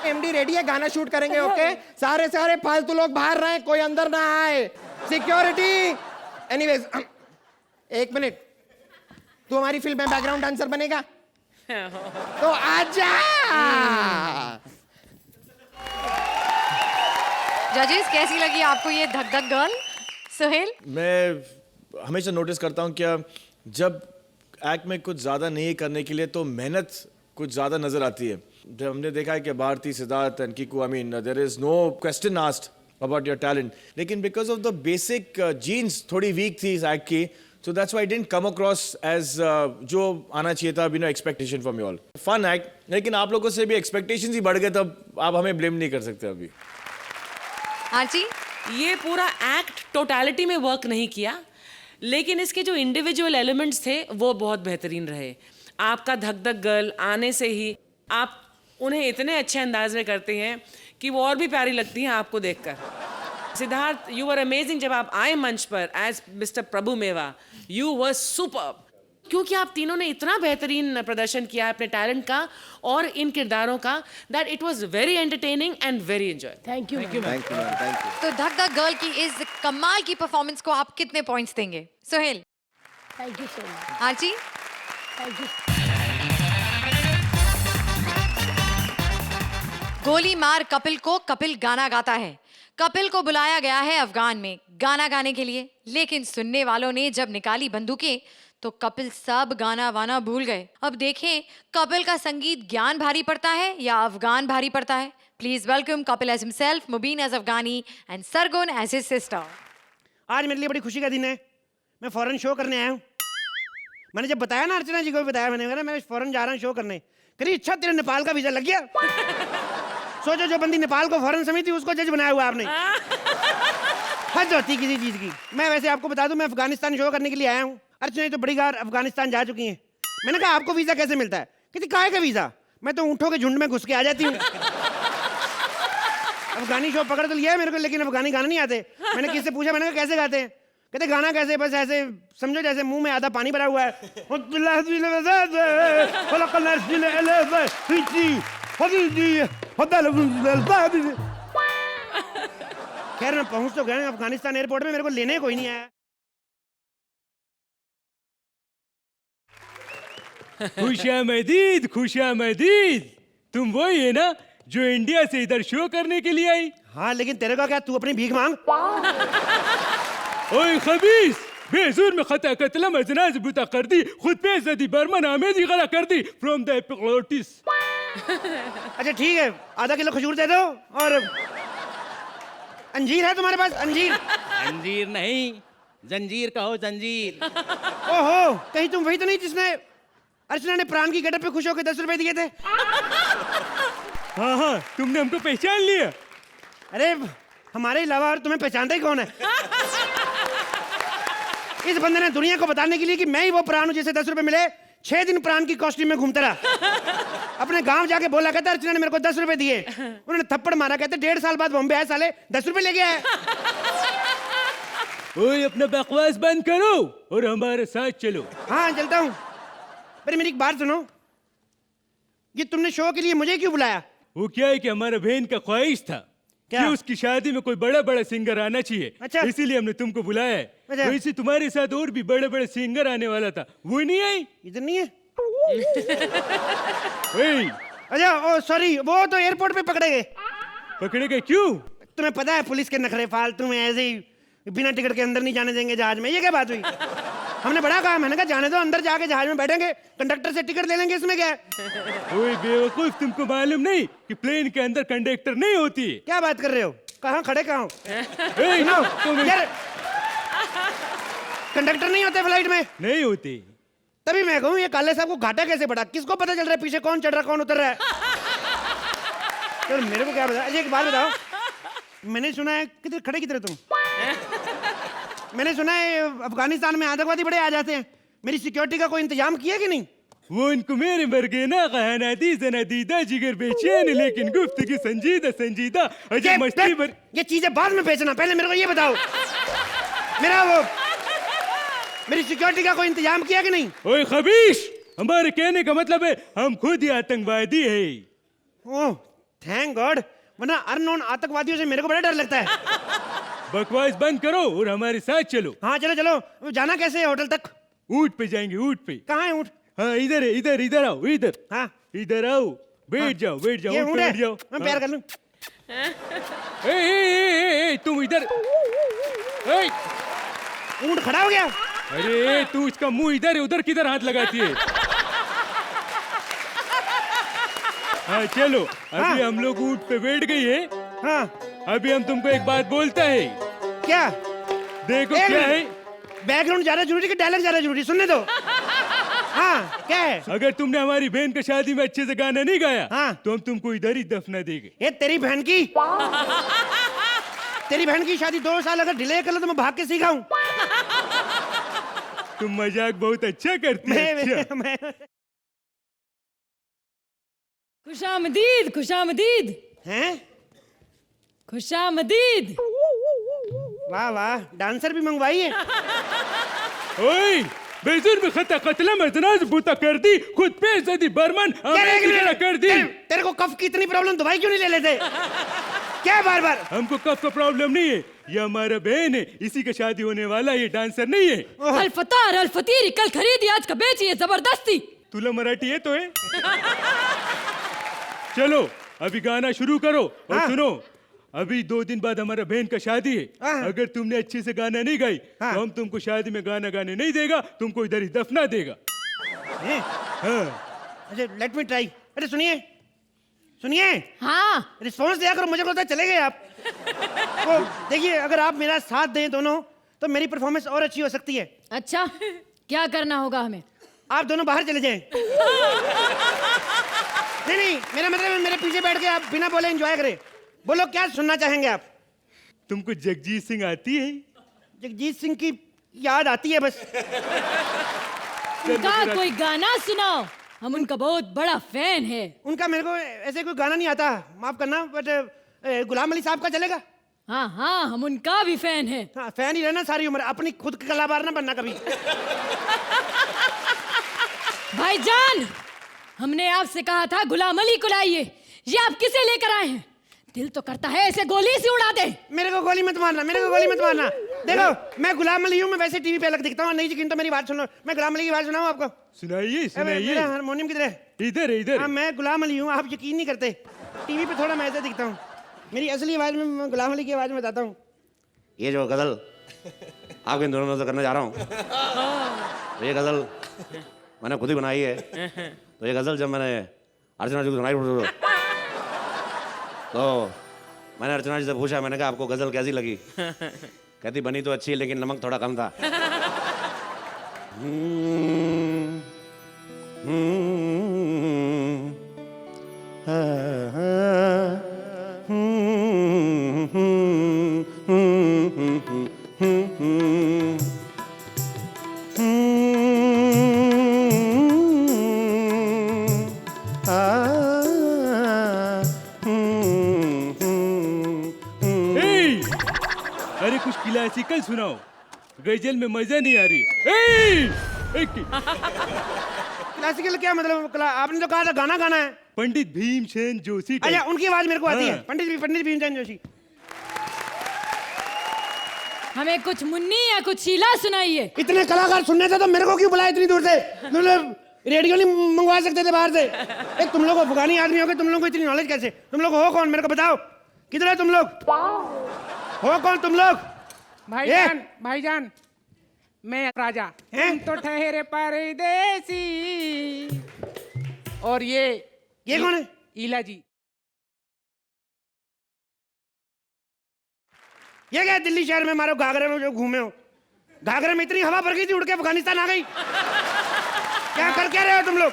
एमडी रेडी है, गाना शूट करेंगे। ओके सारे फालतू लोग बाहर रहे, कोई अंदर ना आए, सिक्योरिटी। एनीवेज एक मिनट, तू हमारी फिल्म में बैकग्राउंड डांसर बनेगा तो आजा। जजेस कैसी लगी आपको ये धक धक गर्ल? सोहेल? मैं हमेशा नोटिस करता हूँ क्या जब एक्ट में कुछ ज़्यादा नहीं करने के लिए तो मेहनत कुछ ज़्यादा नज़र आती है। जब हमने देखा है कि Bharti, Siddharth and Kiku, I mean there is no question asked about your talent, लेकिन because of the basic genes थोड़ी वीक थी इस एक्ट की, so that's why I didn't come across as जो आना चाहिए था, you know, expectation from you all. Fun act, लेकिन आप लोगों से भी expectations ही बढ़ गए, तब आप हमें blame नहीं कर सकते अभी। आंटी? ये पूरा एक्ट टोटलिटी में वर्क नहीं किया, लेकिन इसके जो इंडिविजुअल एलिमेंट्स थे वो बहुत बेहतरीन रहे। आपका धक धक गर्ल आने से ही आप उन्हें इतने अच्छे अंदाज में करते हैं कि वो और भी प्यारी लगती हैं आपको देखकर। Siddharth, you were amazing. जब आप आए मंच पर एज मिस्टर प्रभु मेवा, यू वर सुपर्ब, क्योंकि आप तीनों ने इतना बेहतरीन प्रदर्शन किया अपने टैलेंट का और इन किरदारों का, that it was very entertaining and very enjoy. Thank you. Thank you ma'am, thank you. तो धक धक गर्ल की इस कमाल की परफॉर्मेंस को आप कितने पॉइंट्स देंगे? Sohail. Thank you so much. आरची। Thank you. गोली मार कपिल को कपिल गाना गाता है। कपिल को बुलाया गया है अफगान में गाना गाने के लिए, लेकिन सुनने वालों ने जब निकाली बंदूकें तो कपिल सब गाना वाना भूल गए। अब देखें कपिल का संगीत ज्ञान भारी पड़ता है या अफगान भारी पड़ता है। Please welcome Kapil as himself, Mubeen as Afghani and Sargun as his sister. आज मेरे लिए बड़ी खुशी का दिन है। मैं फॉरेन शो करने आया हूँ। मैंने जब बताया ना, अर्चना जी को भी बताया मैंने, मैं फॉरेन जा रहा हूँ शो करने। करी अच्छा तेरे नेपाल का वीजा लग गया। सोचो जो बंदी नेपाल को फॉरेन समिति उसको जज बनाया हुआ आपने। हद होती किसी चीज की। मैं वैसे आपको बता दूं, मैं अफगानिस्तान शो करने के लिए आया हूँ। अर्चना तो बड़ी बार अफगानिस्तान जा चुकी हैं। मैंने कहा आपको वीजा कैसे मिलता है? कहती काहे का वीजा, मैं तो ऊँटों के झुंड में घुस के आ जाती हूँ। अफगानी शो पकड़ तो लिया है मेरे को, लेकिन अफगानी गाने नहीं आते। मैंने किससे पूछा, मैंने कहा कैसे गाते हैं? कहते गाना कैसे, बस ऐसे समझो जैसे मुंह में आधा पानी भरा हुआ है। खैर मैं पहुंच तो गया अफगानिस्तान एयरपोर्ट में, मेरे को लेने कोई नहीं आया। खुशामदीद, खुशामदीद। तुम वही है ना जो इंडिया से इधर शो करने के लिए आई? हाँ, लेकिन तेरे को क्या, तू अपनी भीख मांग। ओए खबीस, बेजूर में खता कतलम अजनाज बुता कर दी, खुद पे जदी बर्मन आमेदी गला कर दी फ्रॉम द एपिग्लोटिस। अच्छा ठीक है, आधा किलो खजूर दे दो। और अंजीर है तुम्हारे पास? अंजीर? अंजीर नहीं, जंजीर कहो, जंजीर। ओहो, कहीं तुम वही तो नहीं जिसने अर्चना ने प्राण की गेटअप पे खुश होकर 10 रुपए दिए थे? हाँ हाँ, तुमने हमको पहचान लिया। अरे हमारे अलावा और तुम्हें पहचानता ही कौन है? इस बंदे ने दुनिया को बताने के लिए कि मैं ही वो प्राण हूं जिसे 10 रुपए मिले, 6 दिन प्राण की कॉस्ट्यूम में घूमता रहा। अपने गांव जाके बोला, कहता अर्चना ने मेरे को 10 रुपए दिए। उन्होंने थप्पड़ मारा, कहते 1.5 साल बाद बॉम्बे आए साले, 10 रुपए ले गया है। ओए अपना बकवास बंद करो और हमारे साथ चलो। हाँ चलता हूँ। पर मेरी एक बात सुनो, ये तुमने शो के लिए मुझे क्यों बुलाया? वो क्या है कि हमारा बहन का ख्वाहिश था कि उसकी शादी में कोई बड़ा बड़ा सिंगर आना चाहिए। अच्छा। इसीलिए हमने तुमको बुलाया है। अच्छा। वैसे तुम्हारे साथ और भी बड़े बड़े सिंगर आने वाला था, वो नहीं आई। इधर नहीं है? ओए, अच्छा ओ सॉरी, वो तो एयरपोर्ट पे पकड़े गए। पकड़े गए क्यों? तुम्हें पता है पुलिस के नखरे, फालतू में ऐसे ही बिना टिकट के अंदर नहीं जाने देंगे जहाज में। ये क्या बात हुई? हमने बड़ा कहा, मैंने कहा जाने दो, अंदर जाके जहाज में बैठेंगे, कंडक्टर से टिकट ले लेंगे, इसमें क्या है? ओए बेवकूफ, तुमको मालूम नहीं कि प्लेन के अंदर कंडक्टर नहीं होती है? क्या बात कर रहे हो? कहाँ खड़े कहाँ हो? यार कंडक्टर नहीं होते फ्लाइट में? नहीं होती। तभी मैं कहूँ ये काले साहब को घाटा कैसे पड़ा? किसको पता चल रहा है पीछे कौन चढ़ रहा कौन उतर रहा है? तो मेरे को क्या पता। अच्छा एक बात बताओ, मैंने सुना है, किधर खड़े किधर तुम? मैंने सुना है अफगानिस्तान में आतंकवादी बड़े आ जाते हैं, मेरी सिक्योरिटी का कोई इंतजाम किया कि नहीं? वो इनको मेरे मरगे ना कहा नदीदा जिगर बेचैन लेकिन गुफ्तगू संजीदा संजीदा अजब मस्ती भर। ये चीजें बाद में बेचना, पहले मेरे को ये बताओ मेरा वो मेरी सिक्योरिटी का कोई इंतजाम किया कि नहीं? ओए खबीश, हमारे कहने का मतलब है हम खुद ही आतंकवादी है। ओह थैंक गॉड, वरना अननोन आतंकवादियों से मेरे को बड़ा डर लगता है। बकवास बंद करो और हमारे साथ चलो। हाँ चलो चलो। जाना कैसे है होटल तक? ऊंट पे जाएंगे, ऊंट पे। कहाँ है ऊंट? हाँ इधर है, इधर इधर आओ, इधर। हाँ इधर आओ, बैठ जाओ, बैठ जाओ, ऊंट पे बैठ जाओ। मैं प्यार कर लूं। तुम इधर। ऊंट खड़ा हो गया। अरे तू इसका मुंह इधर है, उधर किधर हाथ लगाती है? हाँ चलो, अभी हम लोग ऊंट पे बैठ गई है। हाँ अभी हम तुमको एक बात बोलता है। क्या? देखो क्या है। बैकग्राउंड ज्यादा जरूरी कि डायलॉग ज्यादा जरूरी? सुनने दो। हाँ क्या है? अगर तुमने हमारी बहन का शादी में अच्छे से गाना नहीं गाया, हाँ, तो हम तुमको इधर ही दफना देंगे। ये तेरी बहन की शादी 2 साल अगर डिले कर लो तो मैं भाग के सीखा हूँ। तुम मजाक बहुत अच्छा करती हो। मैं खुशामदीद खुशामदीद हैं? खुशामदीद। वाह वाह, डांसर भी मंगवाई है। ओए बेजुर में खता कतला मदनाज बूता कर दी, खुद पे जदी बर्मन कर दी। तेरे को कफ की इतनी प्रॉब्लम, दवाई क्यों नहीं ले लेते? क्या बार बार? हमको कफ का प्रॉब्लम नहीं है, ये हमारा बहन है, इसी का शादी होने वाला, ये डांसर नहीं है। अल्फतार अल्फतीरी कल खरीदी आज का बेची है जबरदस्ती। तुला मराठी है तो है। चलो अभी गाना शुरू करो और सुनो, अभी 2 दिन बाद हमारा बहन का शादी है। अगर तुमने अच्छे से गाना नहीं गाई तो हम तुमको शादी में गाना गाने नहीं देगा, तुमको इधर ही दफना देगा। अच्छा लेट मी ट्राई। अरे सुनिए सुनिए, हाँ रिस्पॉन्स दिया करो, मुझे पता चले गए आप। तो देखिए, अगर आप मेरा साथ दें दोनों तो मेरी परफॉर्मेंस और अच्छी हो सकती है। अच्छा क्या करना होगा हमें? आप दोनों बाहर चले जाएं। नहीं, मेरा मतलब है मेरे पीछे बैठ के आप बिना बोले एंजॉय करें। बोलो क्या सुनना चाहेंगे आप? तुमको जगजीत सिंह आती है? जगजीत सिंह की याद आती है बस। उनका कोई गाना सुनाओ, हम उनका बहुत बड़ा फैन है। उनका मेरे को ऐसे कोई गाना नहीं आता, माफ करना, बट गुलाम अली साहब का चलेगा? हाँ हाँ, हम उनका भी फैन है। हाँ, फैन ही रहना सारी उम्र, अपनी खुद का कलाकार ना बनना कभी। भाईजान, हमने आपसे कहा था गुलाम अली को लाइए, ये आप किसे लेकर आए हैं? दिल तो करता है ऐसे गोली से उड़ा दे। मेरे को गोली मत मारना, मेरे को गोली मत मारना। देखो मैं गुलाम अली हूँ, मैं वैसे टीवी पे अलग दिखता हूँ, नहीं यकीन तो मेरी बात सुनो। मैं गुलाम अली की बात सुनाऊँ आपको? सुनाइए सुनाइए। मेरा हारमोनियम किधर है? इधर है इधर। हाँ, मैं गुलाम अली हूँ, आप यकीन नहीं करते। टीवी पे थोड़ा मैं ऐसे दिखता हूँ, मेरी असली आवाज में मैं गुलाम अली की आवाज में बताता हूँ। ये जो गजल आपके दोनों से करने जा रहा हूँ, ये गजल मैंने खुद ही बनाई है। तो ये गजल जब मैंने अर्चना जी को सुनाई तो मैंने अर्चना जी से पूछा, मैंने कहा आपको गजल कैसी लगी? कहती बनी तो अच्छी लेकिन नमक थोड़ा कम था। अरे कुछ क्लासिकल सुनाओ, गजल में मजा नहीं आ रही। क्लासिकल क्या मतलब? आपने तो कहा था गाना गाना है। पंडित भीमसेन जोशी। अच्छा, उनकी आवाज मेरे को आती है, पंडित भीमसेन जोशी। हमें कुछ मुन्नी या कुछ शीला सुनाइए। इतने कलाकार सुनने थे तो मेरे को क्यों बुलाया इतनी दूर से? मतलब रेडियो नहीं मंगवा सकते थे बाहर से? एक तुम लोग अफगानी आदमी हो गए, तुम लोगों को इतनी नॉलेज कैसे? तुम लोग हो कौन, मेरे को बताओ? किधर है तुम लोग? हो कौन तुम लोग? भाईजान भाईजान, मैं राजा, तुम तो ठहरे परदेसी। और ये कौन है? ईला जी। ये क्या दिल्ली शहर में मारो घाघरे में जो घूमे हो? घाघरे में इतनी हवा भर गई थी, उड़ के अफगानिस्तान आ गई। क्या कर क्या रहे हो तुम लोग?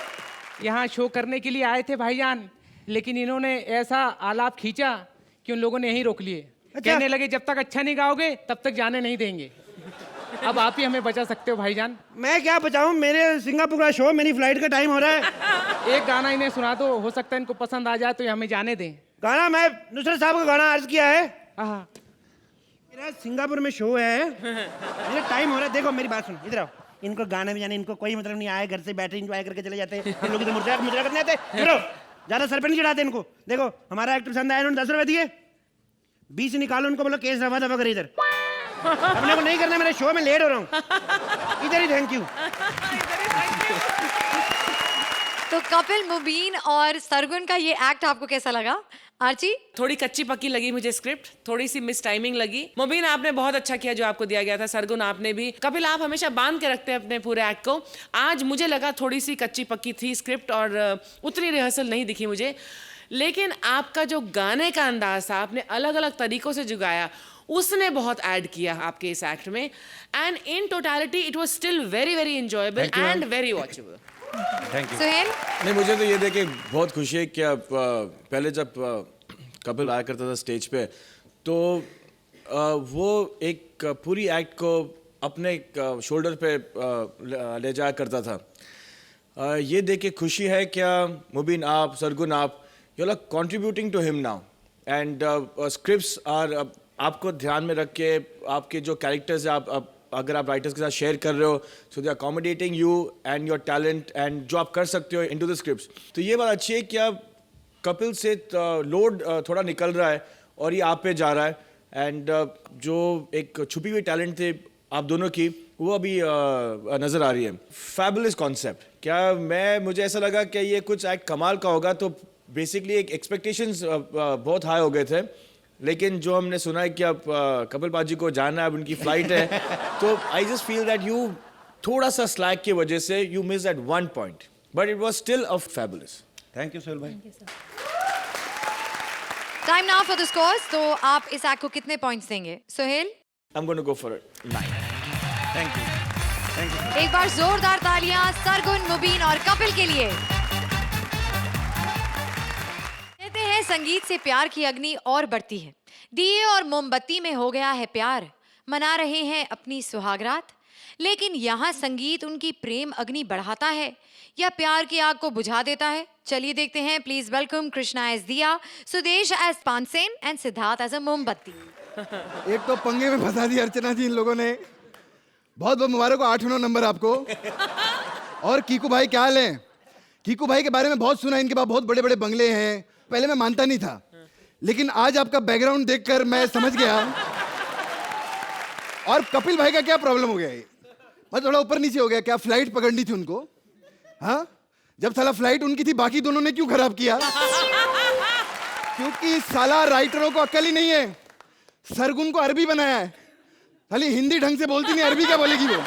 यहाँ शो करने के लिए आए थे भाईजान, लेकिन इन्होंने ऐसा आलाप खींचा कि उन लोगों ने यहीं रोक लिए। कहने लगे जब तक अच्छा नहीं गाओगे तब तक जाने नहीं देंगे। अब आप ही हमें बचा सकते हो भाईजान। मैं क्या बचाऊं, मेरे सिंगापुर का शो, मेरी फ्लाइट का टाइम हो रहा है। एक गाना इन्हें सुना दो, हो सकता है इनको पसंद आ जाए तो ये हमें जाने दें। गाना मैं नुसरत साहब का गाना अर्ज किया है। मेरा सिंगापुर में शो है, मेरा टाइम हो रहा है। देखो मेरी बात सुन, इधर आओ। इनको गाने में जाने इनको कोई मतलब नहीं, आए घर से बैठे एंजॉय करके चले जाते हैं। हम लोग इधर मुजरा करने आते। ज्यादा सर पे नहीं चढ़ाते इनको। देखो हमारा एक्टर पसंद आया, उन्होंने 10 रुपए दिए, 20 निकालो, उनको बोलो केस रफा दफा कर इधर। अपने को नहीं करना, मेरे शो में लेट हो रहा हूँ। इधर ही थैंक यू। तो कपिल, मुबीन और सरगुन का ये एक्ट आपको कैसा लगा? आर्ची? थोड़ी कच्ची पक्की लगी मुझे स्क्रिप्ट, थोड़ी सी मिस टाइमिंग लगी। मुबीन आपने बहुत अच्छा किया जो आपको दिया गया था, सरगुन आपने भी। कपिल आप हमेशा बांध के रखते हैं अपने पूरे एक्ट को। आज मुझे लगा थोड़ी सी कच्ची पक्की थी स्क्रिप्ट और उतनी रिहर्सल नहीं दिखी मुझे। लेकिन आपका जो गाने का अंदाज था, आपने अलग अलग तरीकों से जो गाया, उसने बहुत ऐड किया आपके इस एक्ट में। And in totality it was still very very enjoyable and very watchable. Thank you. Suhail? नहीं, मुझे तो ये देख के बहुत खुशी है कि पहले जब कपिल आया करता था स्टेज पे, तो वो एक पूरी एक्ट को अपने शोल्डर पे ले जाया करता था। ये देख के खुशी है क्या मुबीन आप, सरगुन आप you are contributing to him now and scripts are आपको ध्यान में रख के आपके जो कैरेक्टर्स है आप अगर आप राइटर्स के साथ शेयर कर रहे हो so they are accommodating you and your talent and जो आप कर सकते हो इनटू द स्क्रिप्ट्स. तो ये बात अच्छी है कि आप कपिल से लोड थोड़ा निकल रहा है और ये आप पे जा रहा है एंड जो एक छुपी हुई टैलेंट थे आप दोनों की वो अभी नज़र आ रही है. Fabulous concept. क्या मुझे ऐसा लगा कि ये कुछ एक्ट कमाल का होगा तो बेसिकली एक एक्सपेक्टेशंस बहुत हाई हो गए थे लेकिन जो हमने सुना है कि अब कपिल पाजी को जाना है अब उनकी फ्लाइट है तो I just feel that you थोड़ा सा स्लैक की वजह से you miss that one point but it was still a fabulous. Thank you Sohail भाई. Time now for the scores. तो आप इस एक्ट को कितने पॉइंट्स देंगे Sohail? I am going to go for it 9. Thank you. एक बार जोरदार तालियां सरगुन, मुबीन और कपिल के लिए. कहते हैं संगीत से प्यार की अग्नि और बढ़ती है. दिए और मोमबत्ती में हो गया है प्यार, मना रहे हैं अपनी सुहागरात. लेकिन यहाँ संगीत उनकी प्रेम अग्नि बढ़ाता है या प्यार की आग को बुझा देता है? चलिए देखते हैं. Please welcome Krishna as diya, Sudesh as पानसेन and Siddharth as a mombatti. एक तो पंगे में फंसा दी अर्चना जी इन लोगों ने. बहुत बहुत मुबारक हो, 8-9 नंबर आपको. और कीकू भाई क्या हाल है? कीकू भाई के बारे में बहुत सुना, इनके पास बहुत बड़े बड़े बंगले हैं. पहले मैं मानता नहीं था लेकिन आज आपका बैकग्राउंड देखकर मैं समझ गया. और कपिल भाई का क्या प्रॉब्लम हो गया है? मैं थोड़ा ऊपर नीचे हो गया. क्या फ्लाइट पकड़नी थी उनको? हाँ, जब साला फ्लाइट उनकी थी बाकी दोनों ने क्यों खराब किया? क्योंकि साला राइटरों को अक्ल ही नहीं है. सरगुन को अरबी बनाया है, खाली हिंदी ढंग से बोलती नहीं, अरबी क्या बोलेगी वो?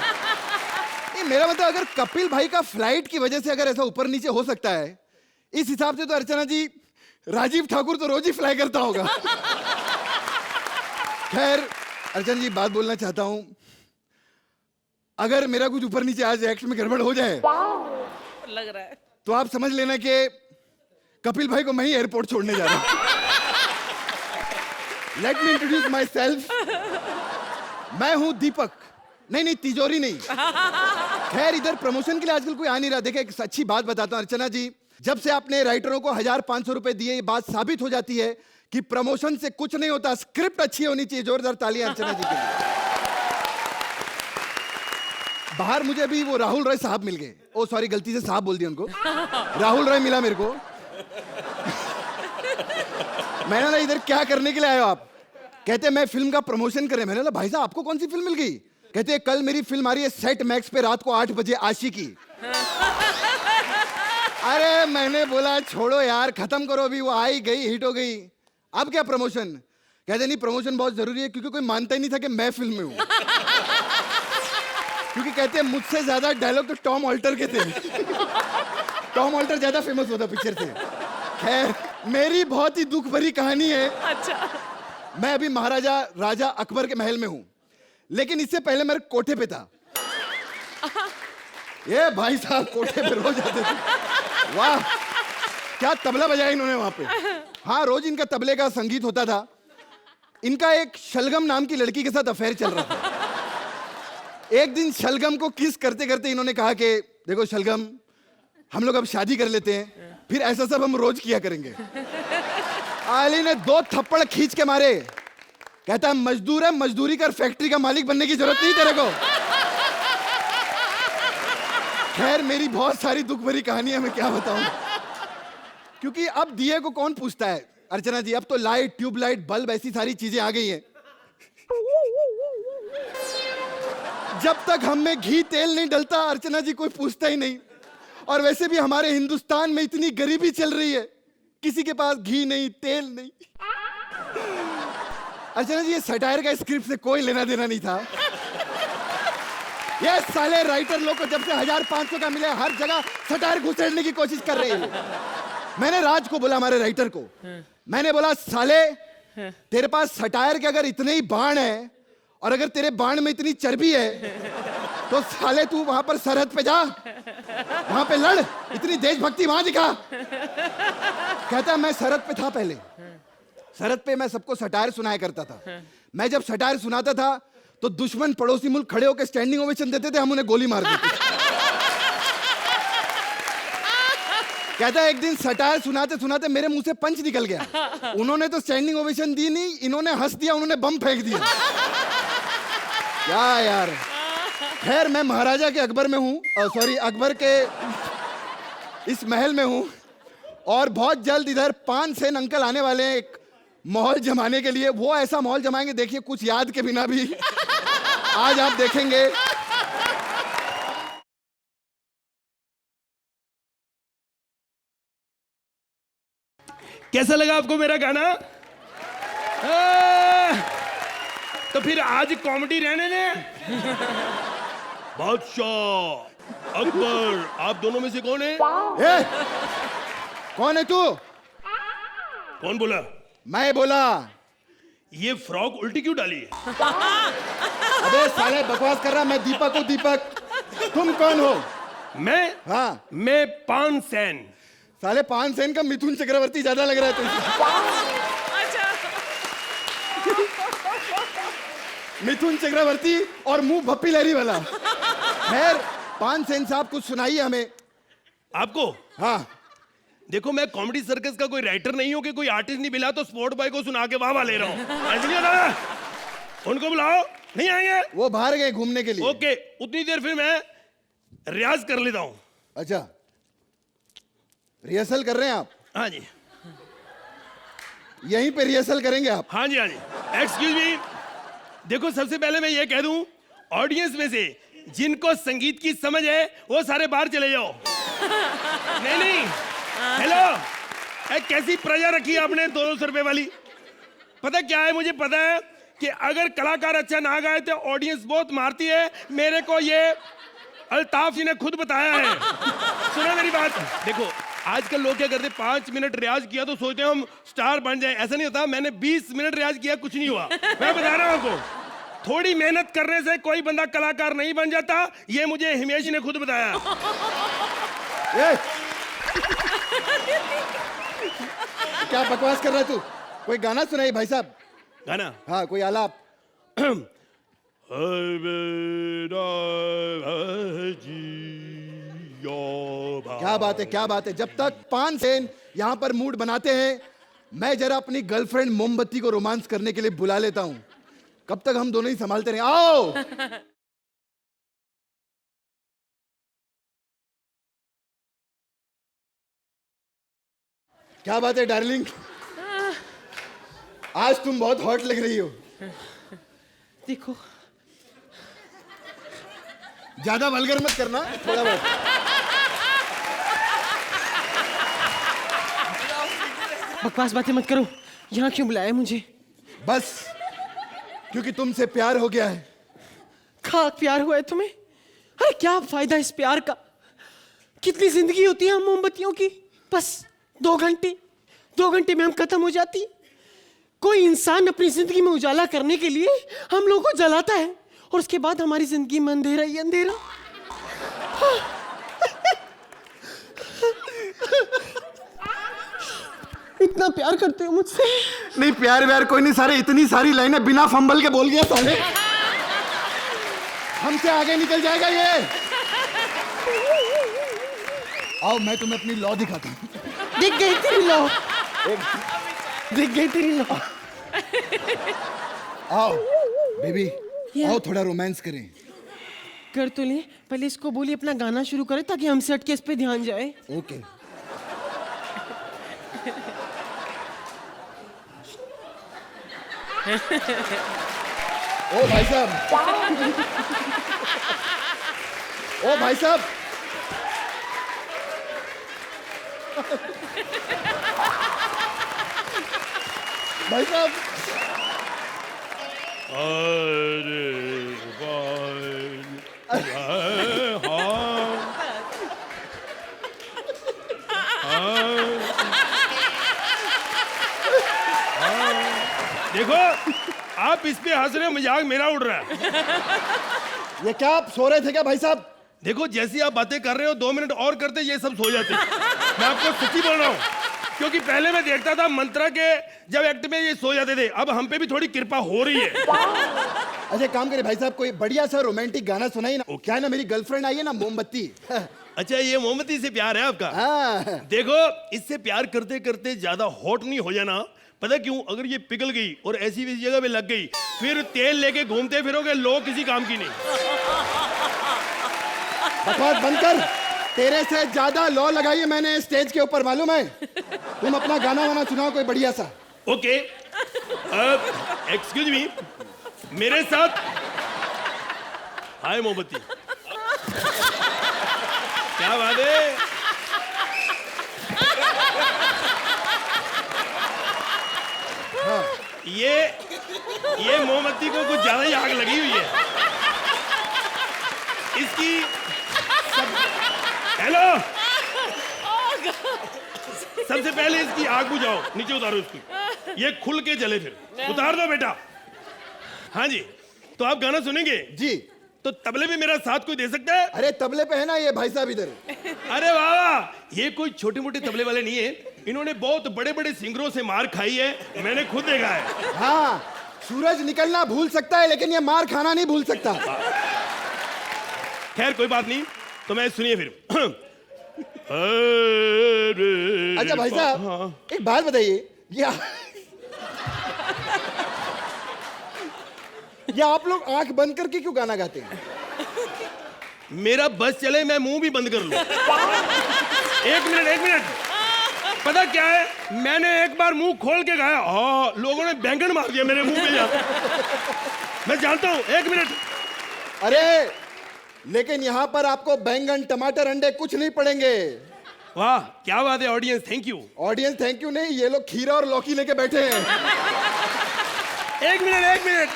ये मेरा मतलब अगर कपिल भाई का फ्लाइट की वजह से अगर ऐसा ऊपर नीचे हो सकता है, इस हिसाब से तो अर्चना जी राजीव ठाकुर तो रोज ही फ्लाई करता होगा. खैर अर्चना जी बात बोलना चाहता हूं, अगर मेरा कुछ ऊपर नीचे आज एक्ट में गड़बड़ हो जाए लग रहा है तो आप समझ लेना कि कपिल भाई को मैं ही एयरपोर्ट छोड़ने जा रहा हूं. Let me introduce my self. मैं हूं दीपक. नहीं तिजोरी नहीं. खैर इधर प्रमोशन के लिए आजकल कोई आ नहीं रहा. देखिए एक अच्छी बात बताता हूं अर्चना जी, जब से आपने राइटरों को 1500 रुपए दिए ये बात साबित हो जाती है कि प्रमोशन से कुछ नहीं होता, स्क्रिप्ट अच्छी होनी चाहिए. जोरदार तालियां अर्चना जी के लिए. बाहर मुझे अभी वो राहुल रॉय साहब मिल गए. ओ सॉरी गलती से साहब बोल दिया उनको. राहुल रॉय मिला मेरे को. मैंने बोला इधर क्या करने के लिए आए हो आप? कहते मैं फिल्म का प्रमोशन कर रहे. मैंने बोला भाई साहब आपको कौन सी फिल्म मिल गई? कहते कल मेरी फिल्म आ रही है सेट मैक्स पे रात को 8 बजे, आशिकी. अरे मैंने बोला छोड़ो यार, खत्म करो अभी. वो आई गई, हिट हो गई, अब क्या प्रमोशन? कहते नहीं प्रमोशन बहुत जरूरी है क्योंकि कोई मानता ही नहीं था कि मैं फिल्म में हूं. क्योंकि कहते हैं मुझसे ज्यादा डायलॉग तो टॉम ऑल्टर के थे. टॉम ऑल्टर ज्यादा फेमस होता पिक्चर से. खैर मेरी बहुत ही दुख भरी कहानी है. अच्छा. मैं अभी महाराजा राजा अकबर के महल में हूं लेकिन इससे पहले मेरे कोठे पे था. ये भाई साहब कोठे पे रोज आते थे. वाह क्या तबला बजाया इन्होंने वहां पे. हाँ रोज इनका तबले का संगीत होता था. इनका एक शलगम नाम की लड़की के साथ अफेयर चल रहा था. एक दिन शलगम को किस करते करते इन्होंने कहा कि देखो शलगम हम लोग अब शादी कर लेते हैं, फिर ऐसा सब हम रोज किया करेंगे. आली ने 2 थप्पड़ खींच के मारे. कहता है मजदूर है, मजदूरी कर, फैक्ट्री का मालिक बनने की जरूरत नहीं तेरे को. खैर मेरी बहुत सारी दुख भरी कहानी है, मैं क्या बताऊं. क्योंकि अब दिए को कौन पूछता है अर्चना जी. अब तो लाइट, ट्यूबलाइट, बल्ब ऐसी सारी चीजें आ गई हैं. जब तक हम में घी तेल नहीं डलता अर्चना जी कोई पूछता ही नहीं. और वैसे भी हमारे हिंदुस्तान में इतनी गरीबी चल रही है, किसी के पास घी नहीं, तेल नहीं. अर्चना जी ये सटायर का स्क्रिप्ट से कोई लेना देना नहीं था. ये साले राइटर लोग को जब से 1500 का मिले हर जगह सटायर घुसेड़ने की कोशिश कर रहे हैं. मैंने राज को बोला, हमारे राइटर को, मैंने बोला साले तेरे पास सटायर के अगर इतने ही बाण है और अगर तेरे बाण में इतनी चर्बी है तो साले तू वहां पर सरहद पे जा, वहां पे लड़, इतनी देशभक्ति वहां दिखा. कहता मैं सरहद पे था पहले. सरहद पे मैं सबको सटायर सुनाया करता था. मैं जब सटायर सुनाता था तो दुश्मन पड़ोसी मुल्क खड़े होकर स्टैंडिंग ओवेशन देते थे, हम उन्हें गोली मार देते. कहता है एक दिन सटायर सुनाते सुनाते मेरे मुंह से पंच निकल गया। उन्होंने तो स्टैंडिंग ओवेशन दी नहीं, इन्होंने हंस दिया, उन्होंने बम फेंक दिया। क्या यार। खैर मैं महाराजा के अकबर में हूँ, सॉरी अकबर के इस महल में हूँ, और बहुत जल्द इधर 5 सेन अंकल आने वाले हैं एक माहौल जमाने के लिए। वो ऐसा माहौल जमाएंगे, देखिए कुछ याद के बिना भी। आज आप देखेंगे। कैसा लगा आपको मेरा गाना? तो फिर आज कॉमेडी रहने दें। बादशाह अकबर, आप दोनों में से कौन है? कौन है तू? कौन बोला? मैं बोला। ये फ्रॉक उल्टी क्यों डाली है? अबे साले बकवास कर रहा। मैं दीपक हूँ, दीपक। तुम कौन हो? मैं? हाँ मैं 5 सेन। साले 5 सेन का मिथुन चक्रवर्ती ज्यादा लग रहा है तुझे। मिथुन चक्रवर्ती और मुंह भप्पी लहरी वाला। खैर 5 सेन साहब कुछ सुनाइए हमें। आपको? हाँ। देखो मैं कॉमेडी सर्कस का कोई राइटर नहीं हूँ कि कोई आर्टिस्ट नहीं मिला तो स्पोर्ट बॉय को सुना के वाह ले रहा हूँ। ऐसे नहीं होता। उनको बुलाओ। नहीं आएंगे? वो बाहर गए घूमने के लिए। ओके, उतनी देर फिर मैं रियाज कर लेता हूँ। अच्छा, रिहर्सल कर रहे हैं आप? हाँ जी। यहीं पे रिहर्सल करेंगे आप? हाँ जी, हाँ जी। Excuse me. देखो सबसे पहले मैं ये कह दूं, ऑडियंस में से जिनको संगीत की समझ है वो सारे बाहर चले जाओ। नहीं नहीं, हेलो, कैसी प्रजा रखी है आपने 200 रुपए वाली? पता क्या है, मुझे पता है कि अगर कलाकार अच्छा ना गाए तो ऑडियंस बहुत मारती है। मेरे को ये अल्ताफ जी ने खुद बताया है। सुनो मेरी बात। देखो आजकल लोग क्या करते, 5 मिनट रियाज किया तो सोचते हैं हम स्टार बन जाए। ऐसा नहीं होता। मैंने 20 मिनट रियाज किया, कुछ नहीं हुआ। मैं बता रहा हूं आपको, थोड़ी मेहनत करने से कोई बंदा कलाकार नहीं बन जाता। ये मुझे हिमेश ने खुद बताया। क्या बकवास कर रहा है तू? कोई गाना सुनाइए भाई साहब। गाना? हाँ, कोई आलाप। क्या बात है, क्या बात है। जब तक 5 सेन यहाँ पर मूड बनाते हैं, मैं जरा अपनी गर्लफ्रेंड मोमबत्ती को रोमांस करने के लिए बुला लेता हूँ। कब तक हम दोनों ही संभालते रहे? आओ। क्या बात है डार्लिंग, आज तुम बहुत हॉट लग रही हो। देखो ज्यादा वल्गर मत करना, थोड़ा बहुत। बकवास बातें मत करो। यहाँ क्यों बुलाया मुझे? बस क्योंकि तुमसे प्यार हो गया है। खाक प्यार हुआ है तुम्हें? अरे क्या फायदा इस प्यार का? कितनी जिंदगी होती है हम मोमबत्तियों की? बस 2 घंटे, 2 घंटे में हम खत्म हो जाती। कोई इंसान अपनी जिंदगी में उजाला करने के लिए हम लोगों को जलाता है और उसके बाद हमारी जिंदगी में अंधेरा ही अंधेरा। इतना प्यार करते हो मुझसे? नहीं प्यार व्यार कोई नहीं, सारे इतनी सारी लाइनें बिना फंबल के बोल गया साले। हमसे आगे निकल जाएगा ये। आओ मैं तुम्हें अपनी लॉ दिखाता हूँ। दिख गई तेरी लॉ, दिख गई तेरी लॉ। आओ बेबी, आओ थोड़ा रोमांस करें। कर तो ले, पहले इसको बोलिए अपना गाना शुरू करे ताकि हमसे हटके इस पे ध्यान जाए। ओके। ओ भाई साहब, ओ भाई साहब, भाई साहब। देखो आप इस पे हंस रहे हो, मजाक मेरा उड़ रहा है। ये क्या आप सो रहे थे क्या भाई साहब? देखो जैसी आप बातें कर रहे हो 2 मिनट और करते ये सब सो जाते। मैं आपको सच्ची बोल रहा हूँ, क्योंकि पहले मैं देखता था मंत्रा के जब एक्ट में ये सो जाते थे, अब हम पे भी थोड़ी कृपा हो रही है। अच्छा काम करे भाई साहब, कोई बढ़िया सा रोमांटिक गाना सुनाई ना। क्या है ना, मेरी गर्लफ्रेंड आई है ना, मोमबत्ती। अच्छा ये मोमबत्ती से प्यार है आपका? हाँ। देखो इससे प्यार करते करते ज्यादा हॉट नहीं हो जाना। पता क्यों? अगर ये पिघल गई और ऐसी वैसी जगह पे लग गई, फिर तेल लेके घूमते फिरोगे, लोग किसी काम की नहीं। बकवास बंद कर, तेरे से ज्यादा लॉ लगाई है मैंने स्टेज के ऊपर, मालूम है? तुम अपना गाना वाना सुनाओ कोई बढ़िया सा। ओके, एक्सक्यूज मी, मेरे साथ हाय मोमबत्ती। क्या बात है? हाँ, ये मोमबत्ती को कुछ ज्यादा ही आग लगी हुई है। इसकी हेलो, सबसे पहले इसकी आग बुझाओ, नीचे उतारो इसकी, ये खुल के जले, फिर उतार दो बेटा। हाँ जी, तो आप गाना सुनेंगे जी? तो तबले पे मेरा साथ कोई दे सकता है? अरे तबले पे है ना ये भाई साहब इधर। अरे वाह, ये कोई छोटे मोटे तबले वाले नहीं है, इन्होंने बहुत बड़े बड़े सिंगरों से मार खाई है, मैंने खुद देखा है। हाँ, सूरज निकलना भूल सकता है लेकिन ये मार खाना नहीं भूल सकता। खैर कोई बात नहीं, तो मैं सुनिए फिर। अच्छा भाई साहब, एक बात बताइए, ये आप लोग आंख बंद करके क्यों गाना गाते हैं? मेरा बस चले, मैं मुंह भी बंद कर लूं। एक मिनट, पता क्या है, मैंने एक बार मुंह खोल के गाया, हाँ, लोगों ने बैंगन मार दिया मेरे मुंह पे। मैं जानता हूं, एक मिनट। अरे लेकिन यहाँ पर आपको बैंगन टमाटर अंडे कुछ नहीं पड़ेंगे। वाह क्या बात है, audience thank you. Audience thank you नहीं, ये लोग खीरा और लौकी लेके बैठे हैं। एक मिनट,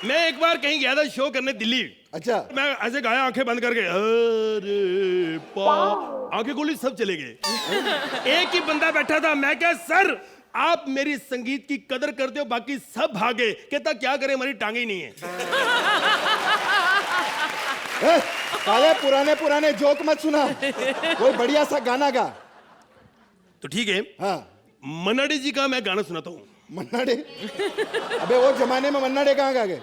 मैं एक बार कहीं गया था शो करने दिल्ली। अच्छा। मैं ऐसे गाया आंखें बंद करके, अरे पा, आंखें खोली, सब चले गए। एक ही बंदा बैठा था, मैं क्या सर आप मेरी संगीत की कदर करते हो, बाकी सब भागे। कहता क्या करें, हमारी टांगे ही नहीं है। साले पुराने जोक मत सुना, कोई बढ़िया सा गाना गा। तो ठीक है, हाँ, मन्ना डे जी का मैं गाना सुनाता हूँ। मन्ना डे? अबे वो जमाने में मन्ना डे कहाँ गा गए?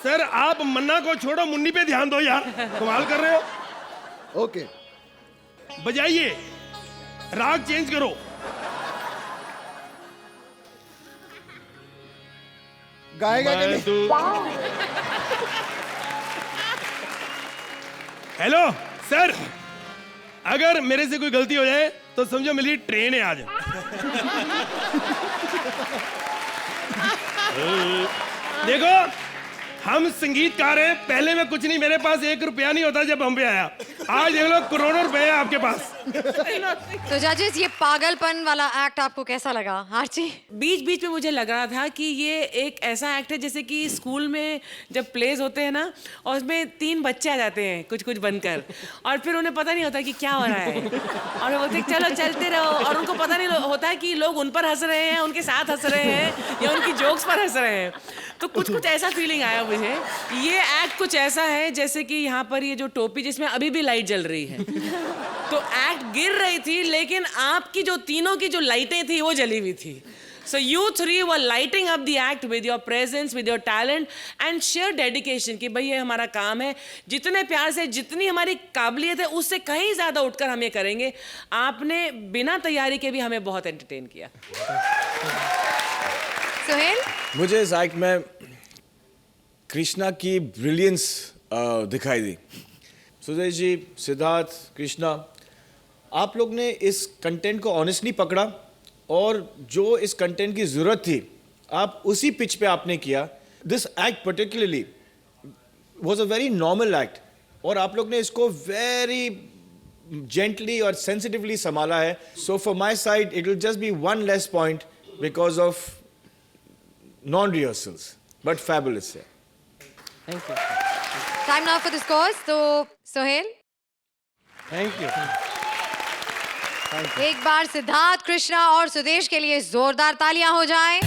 सर आप मन्ना को छोड़ो, मुन्नी पे ध्यान दो यार, कमाल कर रहे हो। ओके, बजाइए, राग चेंज करो। गाएगा कि नहीं? हेलो सर, अगर मेरे से कोई गलती हो जाए तो समझो मेरी ट्रेन है आज। देखो हम संगीतकार हैं, पहले में कुछ नहीं, मेरे पास 1 रुपया नहीं होता जब बॉम्बे आया, आज देख लो करोड़ों रुपए है आपके पास। तो जजेस, ये पागलपन वाला एक्ट आपको कैसा लगा? आर्ची, बीच बीच में मुझे लग रहा था कि ये एक ऐसा एक्ट है जैसे कि स्कूल में जब प्लेज होते हैं ना, और उसमें 3 बच्चे आ जाते हैं कुछ बनकर, और फिर उन्हें पता नहीं होता कि क्या हो रहा है, और वो बोलते चलो चलते रहो, और उनको पता नहीं होता कि लोग उन पर हंस रहे हैं, उनके साथ हंस रहे हैं, या उनकी जोक्स पर हंस रहे हैं। तो कुछ ऐसा फीलिंग आया मुझे। ये एक्ट कुछ ऐसा है जैसे कि यहाँ पर ये जो टोपी जिसमें अभी भी लाइट जल रही है, तो एक्ट गिर रही थी लेकिन आपकी जो तीनों की जो लाइटें थी वो जली हुई थी। So you 3 were lighting up the act with your presence, with your talent and sheer dedication कि भाई ये हमारा काम है, जितने प्यार से, जितनी हमारी काबिलियत है उससे कहीं ज्यादा उठकर हम ये करेंगे। आपने बिना तैयारी के भी हमें बहुत एंटरटेन किया। सुहेल, मुझे इस एक्ट में कृष्णा की ब्रिलियंस दिखाई दी। सुदेश जी, सिद्धार्थ, कृष्णा, आप लोग ने इस कंटेंट को ऑनेस्टली पकड़ा और जो इस कंटेंट की जरूरत थी आप उसी पिच पे आपने किया। This act particularly was a very normal act और आप लोग ने इसको वेरी जेंटली और सेंसिटिवली संभाला है। So for my side it will just be 1 less point because of non rehearsals, but fabulous है। Thank you. Time now for the scores. तो सोहेल, थैंक यू। एक बार सिद्धार्थ, कृष्णा और सुदेश के लिए जोरदार तालियां हो जाएं।